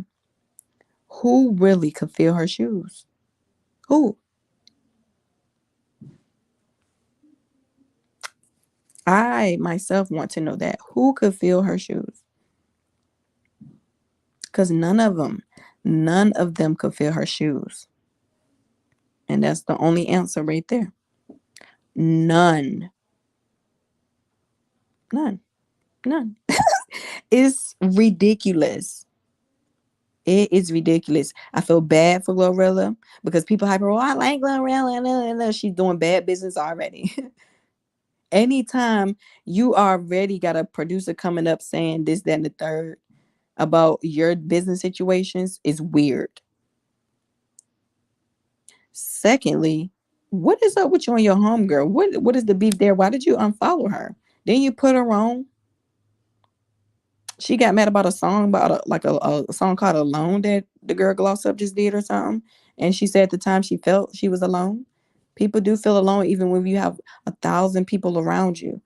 A: who really could fill her shoes? Who? I myself want to know that. Who could fill her shoes? Because none of them could fill her shoes. And that's the only answer right there. None. None. None. It's ridiculous. It is ridiculous. I feel bad for GloRilla because people hype her. Oh, I like GloRilla. She's doing bad business already. Anytime you already got a producer coming up saying this, that, and the third about your business situations is weird. Secondly, what is up with you and your homegirl? What is the beef there? Why did you unfollow her? Then you put her on. She got mad about a song about a song called "Alone" that the girl Gloss Up just did or something, and she said at the time she felt she was alone. People do feel alone even when you have 1,000 people around you.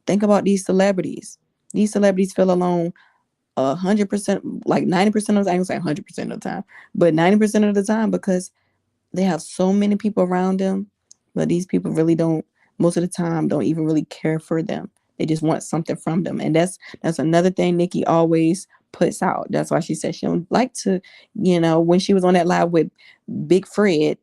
A: Think about these celebrities. These celebrities feel alone 100%, like 90% of the time. I ain't gonna say 100% of the time, but 90% of the time because they have so many people around them, but these people really don't, most of the time, don't even really care for them. They just want something from them. And that's another thing Nicki always puts out. That's why she said she don't like to, when she was on that live with Big Fred,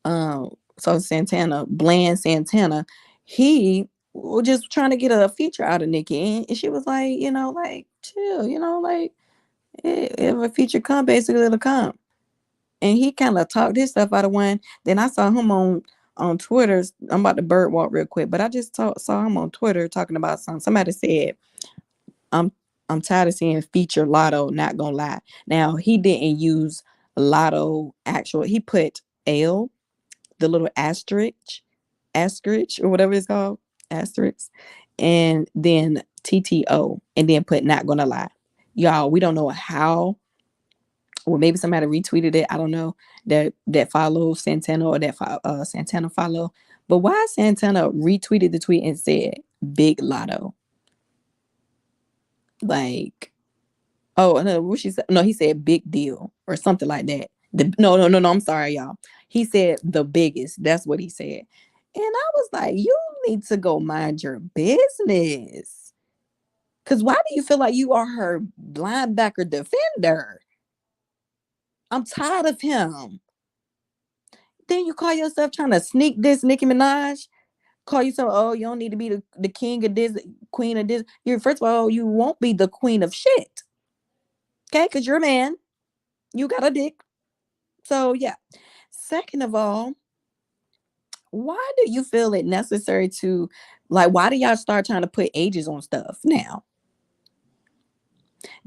A: so Santana, Bland Santana, he was just trying to get a feature out of Nicki. And she was like, like, chill, like, if a feature come, basically it'll come. And he kind of talked his stuff out of one. Then I saw him on Twitter. I'm about to bird walk real quick, but I just saw him on Twitter talking about something. Somebody said, "I'm I'm tired of seeing feature Lotto." Not gonna lie. Now he didn't use Lotto actual. He put L, the little asterisk or whatever it's called, asterisk, and then TTO, and then put not gonna lie. Y'all, we don't know how, or maybe somebody retweeted it. I don't know that follow Santana or that Santana follow. But why Santana retweeted the tweet and said Big Lotto? Like, oh no, what she said? No, he said big deal or something like that. No. I'm sorry, y'all. He said the biggest. That's what he said. And I was like, you need to go mind your business. Cause why do you feel like you are her linebacker defender? I'm tired of him. Then you call yourself trying to sneak this Nicki Minaj. Call yourself, oh, you don't need to be the king of this, queen of this. You first of all, you won't be the queen of shit. Okay, because you're a man. You got a dick. So yeah. Second of all, why do you feel it necessary to, like, why do y'all start trying to put ages on stuff now?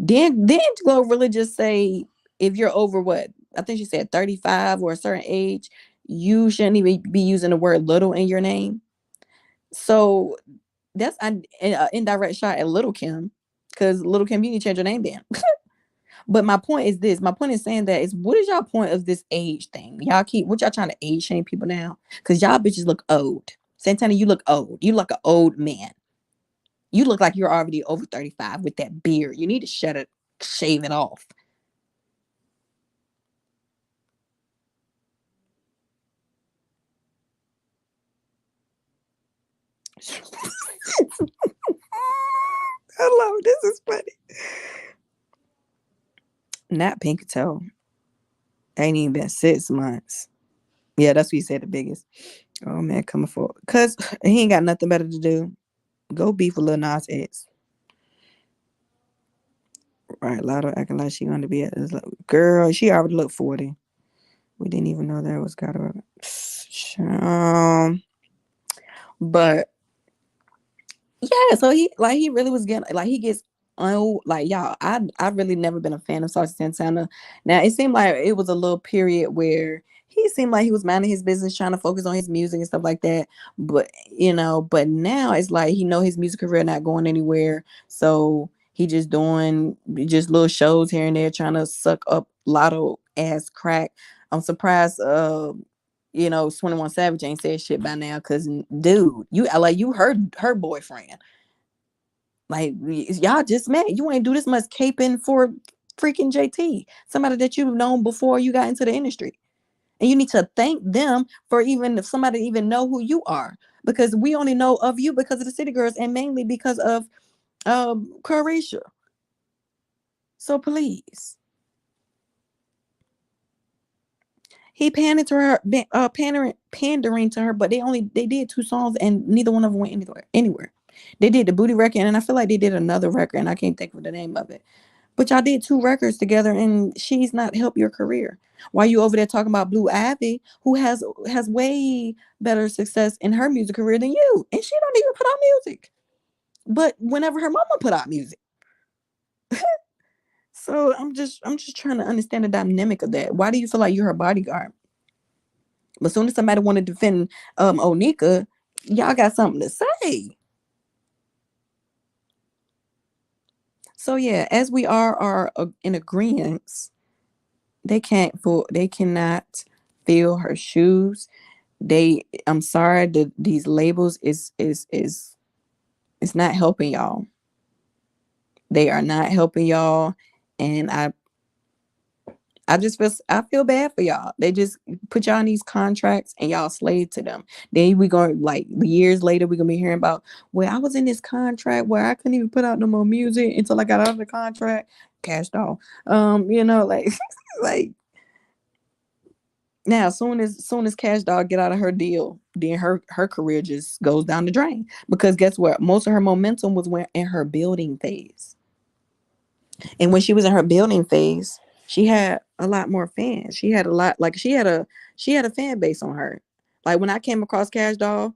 A: Didn't GloRilla just say if you're over what? I think she said 35 or a certain age, you shouldn't even be using the word little in your name. So that's an indirect shot at Little Kim, because Little Kim, you need to change your name then. But my point is this. My point is saying that is, what is y'all point of this age thing? What y'all trying to age shame people now? Because y'all bitches look old. Santana, you look old. You look an old man. You look like you're already over 35 with that beard. You need to shave it off. Hello, this is funny. Not pink toe. Ain't even been 6 months. Yeah, that's what you said the biggest. Oh man, coming for cause he ain't got nothing better to do. Go beef with Lil Nas X. Right, Lotto acting like she gonna be at this girl. She already looked 40. We didn't even know there was got her. But yeah, so he really was getting like he gets like y'all. I really never been a fan of Saucy Santana. Now it seemed like it was a little period where he seemed like he was minding his business, trying to focus on his music and stuff like that. But but now it's like he know his music career not going anywhere, so he just doing just little shows here and there, trying to suck up lotto ass crack. I'm surprised. 21 Savage ain't said shit by now, cause dude, you heard her boyfriend. Like y'all just met. You ain't do this much caping for freaking JT, somebody that you've known before you got into the industry. And you need to thank them for even if somebody even know who you are. Because we only know of you because of the City Girls and mainly because of Carisha. So please. He pandered to her, pandering to her, but they did 2 songs and neither one of them went anywhere. They did the booty record, and I feel like they did another record, and I can't think of the name of it. But y'all did 2 records together, and she's not helped your career. While you over there talking about Blue Ivy, who has way better success in her music career than you, and she don't even put out music. But whenever her mama put out music, so I'm just trying to understand the dynamic of that. Why do you feel like you're her bodyguard? But as soon as somebody want to defend Onika, y'all got something to say. So yeah, as we are in agreement, they cannot fill her shoes. I'm sorry that these labels is it's not helping y'all. They are not helping y'all, and I feel bad for y'all. They just put y'all in these contracts and y'all slave to them. Then we going like years later we gonna be hearing about, well, I was in this contract where I couldn't even put out no more music until I got out of the contract. Cash doll. Like like now soon as Cash Dog get out of her deal, then her career just goes down the drain. Because guess what? Most of her momentum was when in her building phase. And when she was in her building phase, she had a lot more fans. She had a lot, like she had a fan base on her. Like when I came across Cash Doll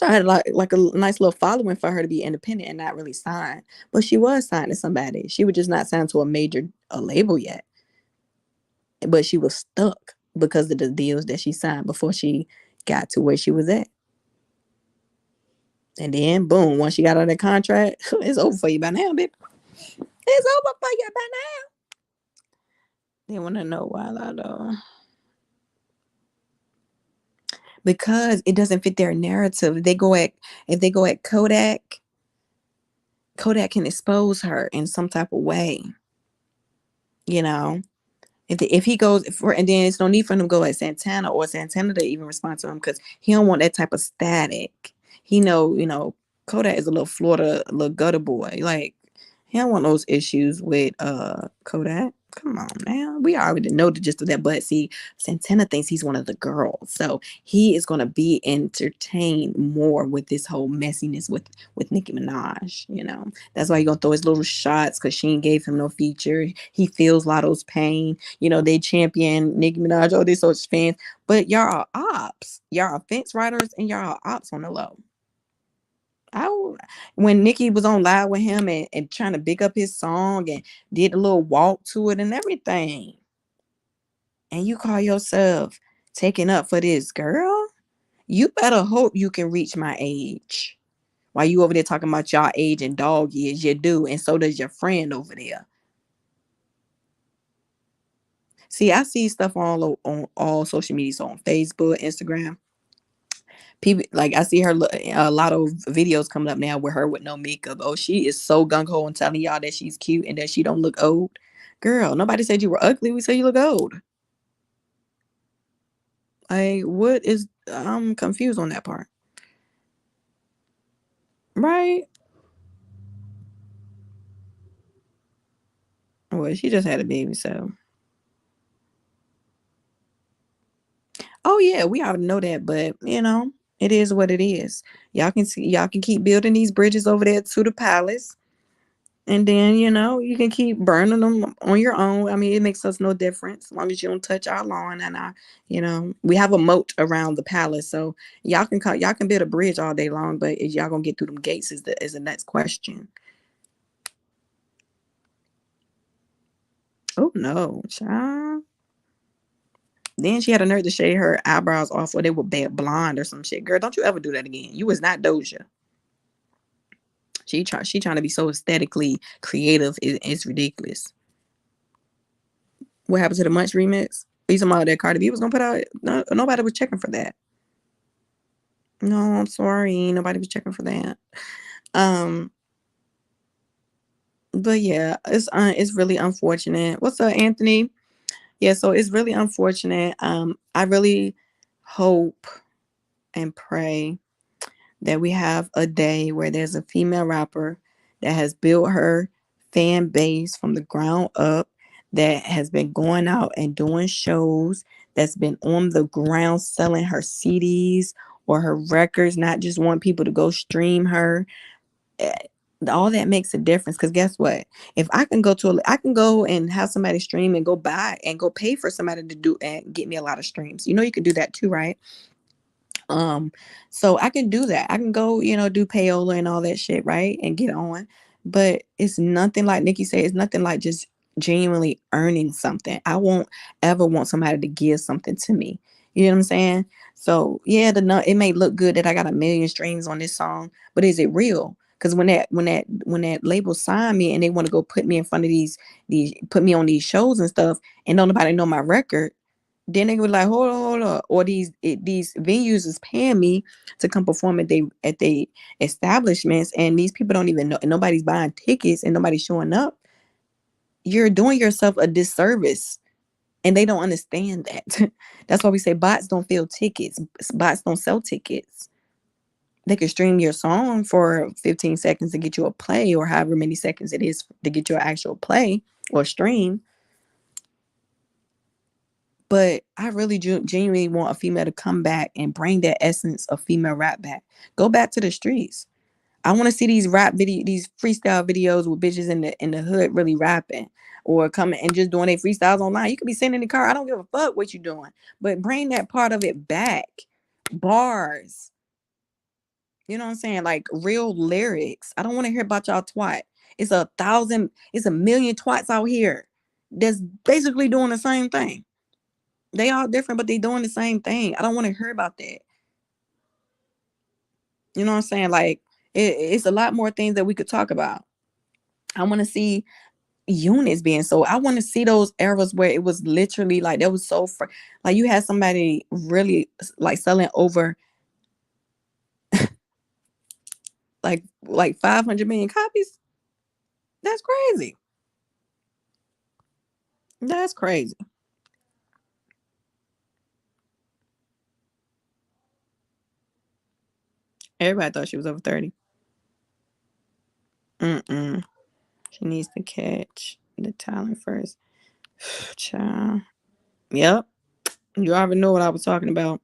A: had like a nice little following for her to be independent and not really signed. But she was signed to somebody. She was just not signed to a label yet. But she was stuck because of the deals that she signed before she got to where she was at. And then boom, once she got out of that contract, it's over for you by now, baby. It's over for you by now. They want to know why, though. Because it doesn't fit their narrative. If they go at Kodak can expose her in some type of way. You know, if he goes for, and then it's no need for him to go at Santana or Santana to even respond to him because he don't want that type of static. He know, Kodak is a little Florida, a little gutter boy. Like he don't want those issues with Kodak. Come on now. We already know the gist of that. But see, Santana thinks he's one of the girls. So he is gonna be entertained more with this whole messiness with Nicki Minaj. That's why he gonna throw his little shots because she ain't gave him no feature. He feels Lotto's pain. They champion Nicki Minaj, all these sorts of fans. But y'all are ops. Y'all are fence riders and y'all are ops on the low. I when Nicki was on live with him and trying to big up his song and did a little walk to it and everything, and you call yourself taking up for this girl, you better hope you can reach my age. While you over there talking about y'all age and dog years, you do, and so does your friend over there. See, I see stuff on all social media, so on Facebook, Instagram. People like I see her a lot of videos coming up now with her with no makeup. Oh, she is so gung ho and telling y'all that she's cute and that she don't look old. Girl, nobody said you were ugly. We said you look old. What is? I'm confused on that part. Right? Well, she just had a baby, so. Oh yeah, we already know that, but it is what it is. Y'all can see, y'all can keep building these bridges over there to the palace, and then you can keep burning them on your own. I mean, it makes us no difference as long as you don't touch our lawn and we have a moat around the palace, so y'all can build a bridge all day long, but is y'all gonna get through them gates is the next question. Oh no, child. Then she had a nerve to shave her eyebrows off, or they were bad blonde or some shit. Girl, don't you ever do that again. You was not Doja. She trying to be so aesthetically creative. It's ridiculous. What happened to the Munch remix? You talking about that Cardi B was gonna put out? No, nobody was checking for that. No, I'm sorry, nobody was checking for that. Um, but yeah, it's really unfortunate. What's up, Anthony? Yeah, so it's really unfortunate. I really hope and pray that we have a day where there's a female rapper that has built her fan base from the ground up, that has been going out and doing shows, that's been on the ground selling her CDs or her records, not just want people to go stream her. Eh, all that makes a difference, because guess what? If I can go and have somebody stream and go buy and go pay for somebody to do and get me a lot of streams. You can do that too, right? Um, so I can do that. I can go, do payola and all that shit, right? And get on. But it's nothing like Nicki said, it's nothing like just genuinely earning something. I won't ever want somebody to give something to me. You know what I'm saying? So yeah, it may look good that I got a million streams on this song, but is it real? Because when that label signed me and they want to go put me in front of these put me on these shows and stuff, and don't nobody know my record, then they were like, hold on. Or these venues is paying me to come perform at they establishments, and these people don't even know, and nobody's buying tickets and nobody's showing up. You're doing yourself a disservice, and they don't understand that. That's why we say bots don't fill tickets. Bots don't sell tickets. They can stream your song for 15 seconds to get you a play, or however many seconds it is to get you an actual play or stream. But I really genuinely want a female to come back and bring that essence of female rap back. Go back to the streets. I want to see these freestyle videos with bitches in the hood really rapping, or coming and just doing their freestyles online. You could be sitting in the car. I don't give a fuck what you doing, but bring that part of it back. Bars. You know what I'm saying? Like real lyrics. I don't want to hear about y'all twat. It's a million twats out here that's basically doing the same thing. They all different, but they doing the same thing. I don't want to hear about that. You know what I'm saying? Like it's a lot more things that we could talk about. I want to see units being sold. I want to see those eras where it was literally like that was so like you had somebody really like selling over like 500 million copies. That's crazy. That's crazy. Everybody thought she was over 30. Mm-mm. She needs to catch the talent first. Child. Yep. You already know what I was talking about.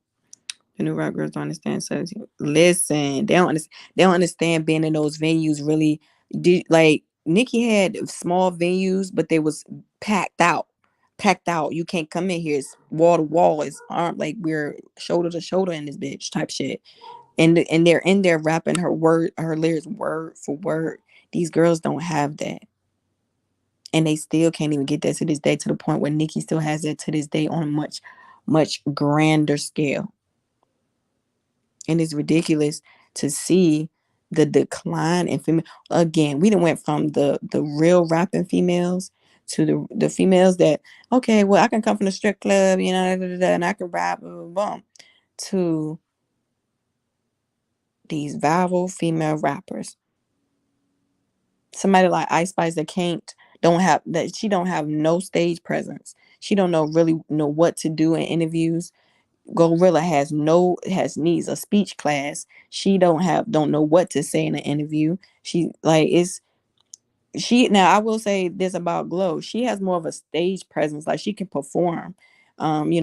A: The new rap girls don't understand. So listen, they don't understand being in those venues. Really, like Nicki had small venues, but they was packed out. Packed out. You can't come in here. It's wall to wall. It's arm like we're shoulder to shoulder in this bitch type shit. And they're in there rapping her lyrics word for word. These girls don't have that, and they still can't even get that to this day. To the point where Nicki still has that to this day on a much grander scale. And it's ridiculous to see the decline in female. Again, we done went from the real rapping females to the females that, okay, well, I can come from the strip club, and I can rap, boom, boom, to these viral female rappers. Somebody like Ice Spice that she don't have no stage presence. She don't really know what to do in interviews. GloRilla needs a speech class. She don't know what to say in an interview. She like Now I will say this about Glow. She has more of a stage presence. Like she can perform.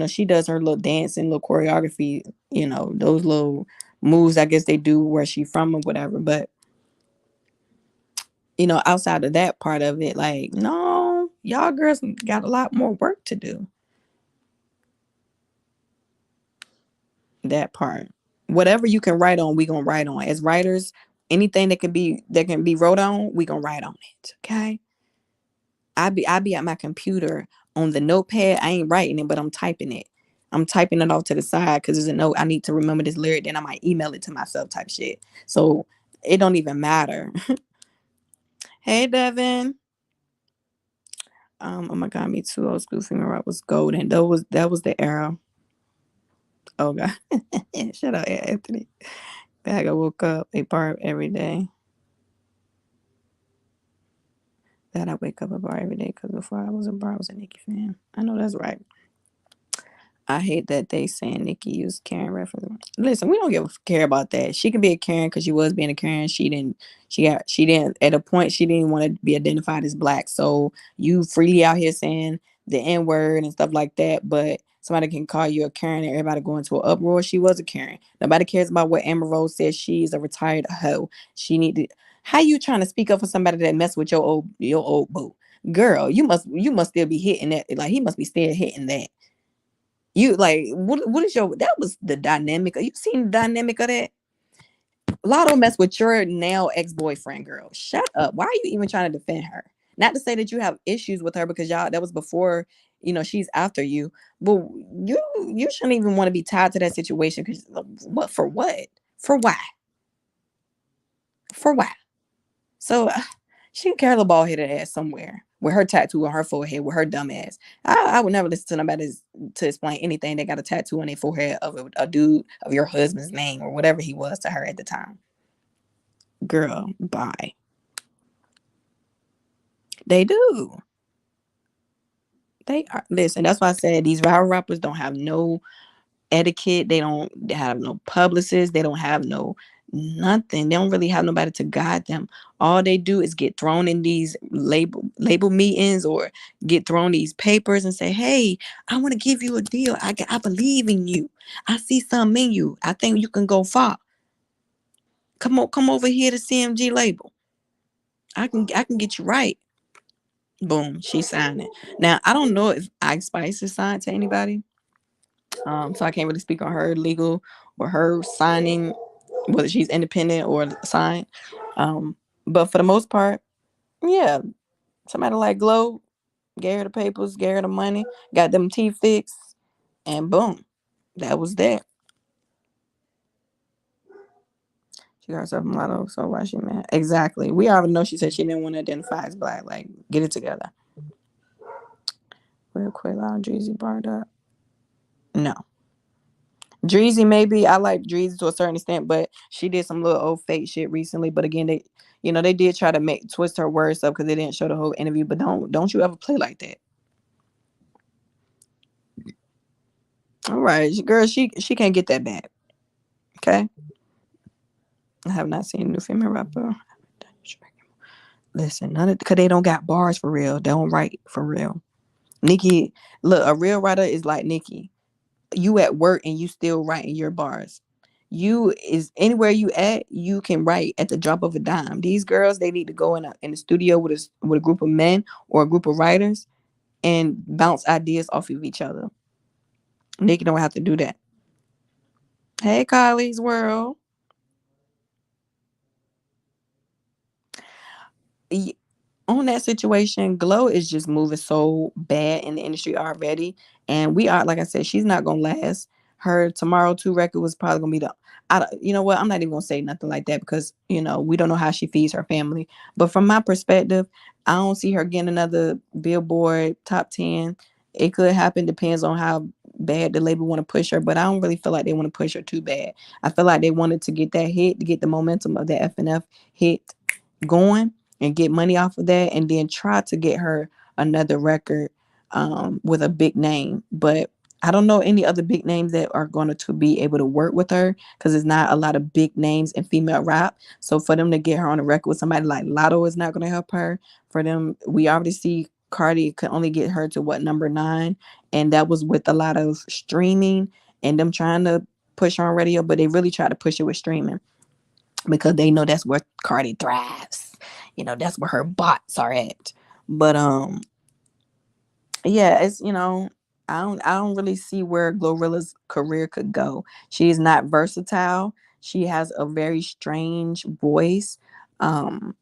A: She does her little dance and little choreography, those little moves I guess they do where she from or whatever. But outside of that part of it, like, no, y'all girls got a lot more work to do. That part. Whatever you can write on, we gonna write on. As writers, anything that can be wrote on, we gonna write on it. Okay. I be at my computer on the notepad. I ain't writing it, but I'm typing it. I'm typing it off to the side because there's a note I need to remember this lyric. Then I might email it to myself type shit. So it don't even matter. Hey Devin. Oh my god, me too. Old school female rap was golden. That was the era. Oh god. Shut up, Anthony. Bag I woke up a bar every day. That I wake up a bar every day because before I was a bar, I was a Nicki fan. I know that's right. I hate that they saying Nicki used Karen reference. Listen, we don't care about that. She can be a Karen because she was being a Karen. She didn't at a point she didn't want to be identified as black. So you freely out here saying the N word and stuff like that, but somebody can call you a Karen and everybody go into an uproar. She was a Karen. Nobody cares about what Amber Rose says. She's a retired hoe. She need to. How you trying to speak up for somebody that mess with your old boo? Girl, you must still be hitting that. Like he must be still hitting that. You like what is your that was the dynamic. You seen the dynamic of that? Lotto mess with your now ex-boyfriend, girl. Shut up. Why are you even trying to defend her? Not to say that you have issues with her because y'all that was before, she's after you. But you shouldn't even want to be tied to that situation because what for what? For why? For why? So she can carry the ball headed ass somewhere with her tattoo on her forehead with her dumb ass. I would never listen to nobody to explain anything. They got a tattoo on their forehead of a dude of your husband's name or whatever he was to her at the time. Girl, bye. They do. They are. Listen, that's why I said these viral rappers don't have no etiquette. They don't have no publicists. They don't have no nothing. They don't really have nobody to guide them. All they do is get thrown in these label meetings or get thrown these papers and say, "Hey, I want to give you a deal. I believe in you. I see something in you. I think you can go far. Come over here to CMG label. I can get you right." Boom, she signed it. Now I don't know if Ice Spice is signed to anybody. So I can't really speak on her legal or her signing, whether she's independent or signed. But for the most part, yeah, somebody like Glow gave her the papers, gave her the money, got them teeth fixed, and boom, that was that. She got herself a mulatto, so why she mad? Exactly. We already know she said she didn't want to identify as black. Like, get it together. Real quick, loud Dreezy barred up. No. Dreezy, maybe I like Dreezy to a certain extent, but she did some little old fake shit recently. But again, they did try to make twist her words up because they didn't show the whole interview. But don't you ever play like that. All right, girl, she can't get that back. Okay, I have not seen a new female rapper. Listen, none of because they don't got bars for real. They don't write for real. Nicki, look, a real writer is like Nicki. You at work and you still writing your bars. You is anywhere you at, you can write at the drop of a dime. These girls, they need to go in the studio with a group of men or a group of writers and bounce ideas off of each other. Nicki don't have to do that. Hey, Kylie's world. On that situation, Glow is just moving so bad in the industry already. And we are, like I said, she's not gonna last. Her Tomorrow 2 record was probably gonna be you know what? I'm not even gonna say nothing like that because we don't know how she feeds her family. But from my perspective, I don't see her getting another Billboard top 10. It could happen, depends on how bad the label want to push her, but I don't really feel like they want to push her too bad. I feel like they wanted to get that hit, to get the momentum of that FNF hit going and get money off of that and then try to get her another record with a big name. But I don't know any other big names that are going to be able to work with her because there's not a lot of big names in female rap. So for them to get her on a record with somebody like Lotto is not going to help her. For them, we already see Cardi could only get her to what, number 9, and that was with a lot of streaming and them trying to push her on radio, but they really try to push it with streaming because they know that's where Cardi thrives. That's where her bots are at. But yeah, it's I don't really see where GloRilla's career could go. She is not versatile. She has a very strange voice. Um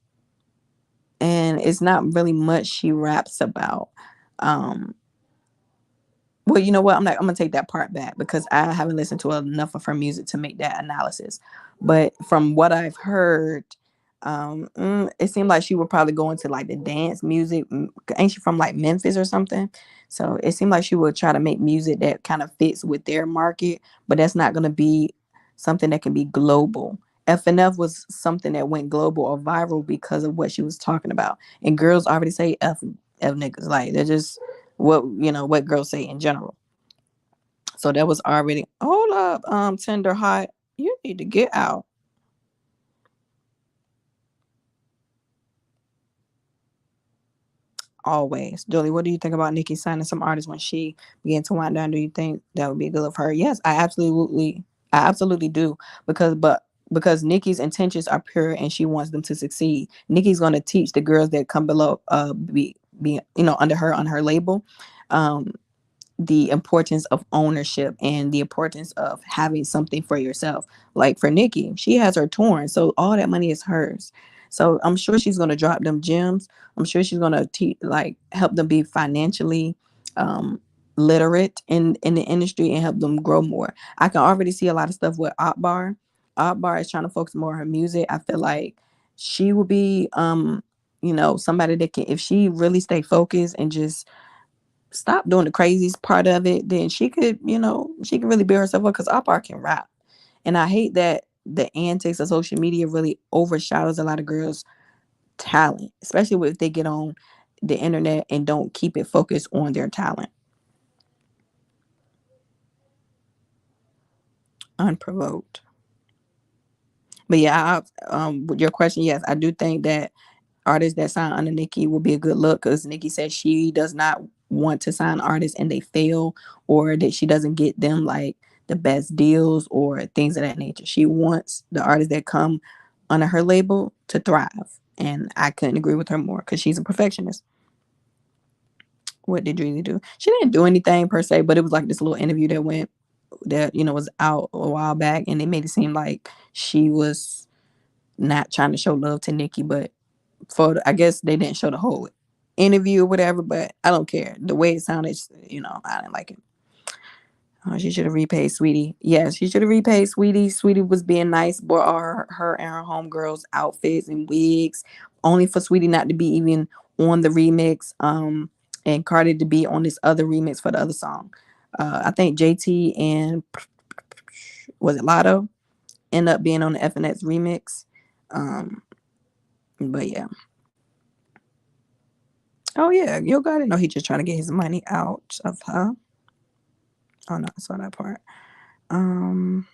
A: and it's not really much she raps about. Um well, you know what? I'm gonna take that part back because I haven't listened to enough of her music to make that analysis. But from what I've heard, it seemed like she would probably go into like the dance music. Ain't she from like Memphis or something? So it seemed like she would try to make music that kind of fits with their market, but that's not gonna be something that can be global. FNF was something that went global or viral because of what she was talking about. And girls already say F niggas. Like they're just what girls say in general. So that was already, hold up, tender hot. You need to get out. Always. Julie, what do you think about Nicki signing some artists when she began to wind down? Do you think that would be good of her? Yes, I absolutely do. Because Nicki's intentions are pure and she wants them to succeed. Nicki's gonna teach the girls that come below be under her on her label. Um the importance of ownership and the importance of having something for yourself. Like for Nicki, she has her torn, so all that money is hers. So I'm sure she's gonna drop them gems. I'm sure she's gonna like help them be financially um, literate in the industry and help them grow more. I can already see a lot of stuff with Akbar. Akbar is trying to focus more on her music. I feel like she will be somebody that can, if she really stay focused and just stop doing the craziest part of it, then she could really build herself up because Opar can rap. And I hate that the antics of social media really overshadows a lot of girls' talent, especially if they get on the internet and don't keep it focused on their talent. Unprovoked. But yeah, with your question, yes, I do think that artists that sign under Nicki will be a good look because Nicki says she does not want to sign artists and they fail, or that she doesn't get them like the best deals or things of that nature. She wants the artists that come under her label to thrive. And I couldn't agree with her more because she's a perfectionist. What did Dreely do? She didn't do anything per se, but it was like this little interview that was out a while back, and it made it seem like she was not trying to show love to Nicki, but I guess they didn't show the whole interview or whatever, but I don't care. The way it sounded, I didn't like it. Oh, she should have repaid Sweetie. Yes, she should have repaid Sweetie. Sweetie was being nice, bought all her and her homegirls outfits and wigs, only for Sweetie not to be even on the remix. And Cardi to be on this other remix for the other song. I think JT and was it Lotto end up being on the FNX remix. Um, but yeah. Oh yeah, Yo Gotti. No, he just trying to get his money out of her. Oh no, I saw that part. Um,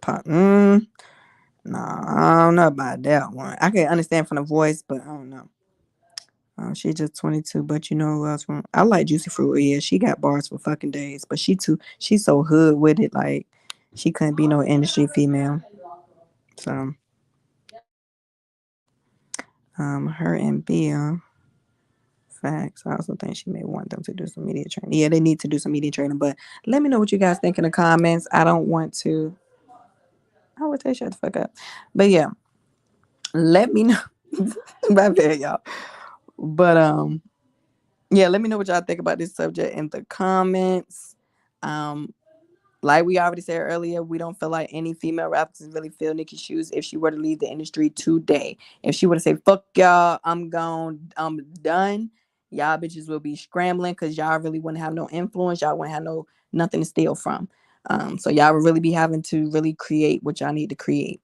A: no, I don't know about that one. I can understand from the voice, but I don't know. She's just 22, but you know who else? I like Juicy Fruit. Yeah, she got bars for fucking days, but she's so hood with it. Like she couldn't be no industry female. So, her and Bia. Facts. I also think she may want them to do some media training. Yeah, they need to do some media training. But let me know what you guys think in the comments. I don't want to. I would say shut the fuck up. But yeah, let me know. My bad, y'all. But yeah, let me know what y'all think about this subject in the comments. Um, like we already said earlier, we don't feel like any female rappers really fill Nicki's shoes if she were to leave the industry today. If she were to say, fuck y'all, I'm gone, I'm done, y'all bitches will be scrambling because y'all really wouldn't have no influence. Y'all wouldn't have nothing to steal from. So y'all would really be having to really create what y'all need to create.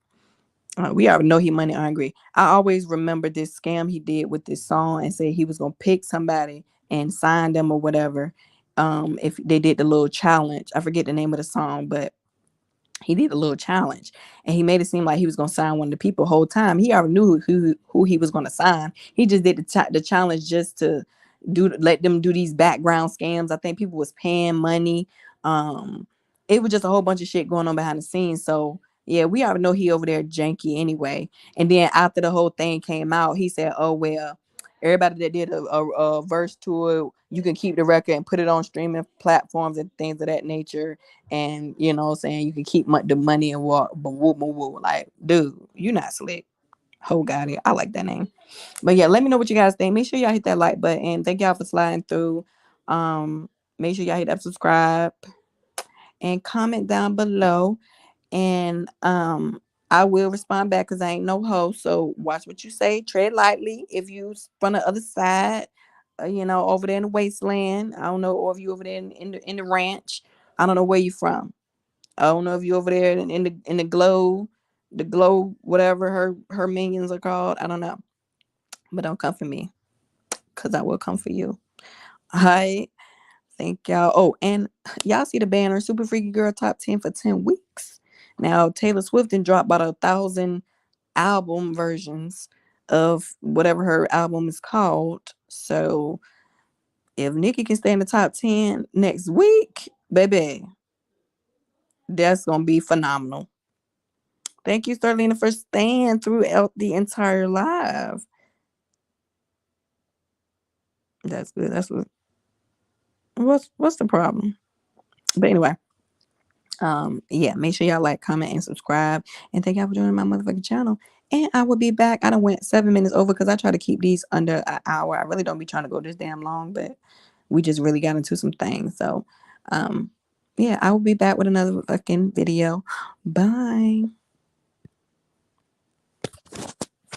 A: We already know he money hungry. I always remember this scam he did with this song and said he was gonna pick somebody and sign them or whatever. If they did the little challenge, I forget the name of the song, but he did a little challenge and he made it seem like he was gonna sign one of the people. Whole time he already knew who he was gonna sign. He just did the challenge just to let them do these background scams. I think people was paying money. um it was just a whole bunch of shit going on behind the scenes. So yeah, we already know he over there janky anyway. And then after the whole thing came out, he said, oh well, everybody that did a verse to it, you can keep the record and put it on streaming platforms and things of that nature. And you know what I'm saying, you can keep the money and walk. But woo, woo, woo. Like, dude, you not slick. Ho got it. I like that name. But yeah, let me know what you guys think. Make sure y'all hit that like button. And thank y'all for sliding through. Make sure y'all hit that subscribe and comment down below. And I will respond back because I ain't no host. So watch what you say. Tread lightly. If you from the other side, over there in the wasteland, I don't know, or if you over there in the ranch, I don't know where you from. I don't know if you over there in the glow, whatever her minions are called. I don't know, but don't come for me, cause I will come for you. All right, thank y'all. Oh, and y'all see the banner, Super Freaky Girl Top 10 for 10 weeks. Now Taylor Swift and dropped about 1,000 album versions of whatever her album is called. So if Nicki can stay in the top 10 next week, baby, that's gonna be phenomenal. Thank you, Sterling, for staying throughout the entire live. That's good. That's what's the problem? But anyway, yeah, make sure y'all like, comment, and subscribe. And thank y'all for joining my motherfucking channel. And I will be back. I done went 7 minutes over because I try to keep these under an hour. I really don't be trying to go this damn long, but we just really got into some things. So yeah, I will be back with another fucking video. Bye.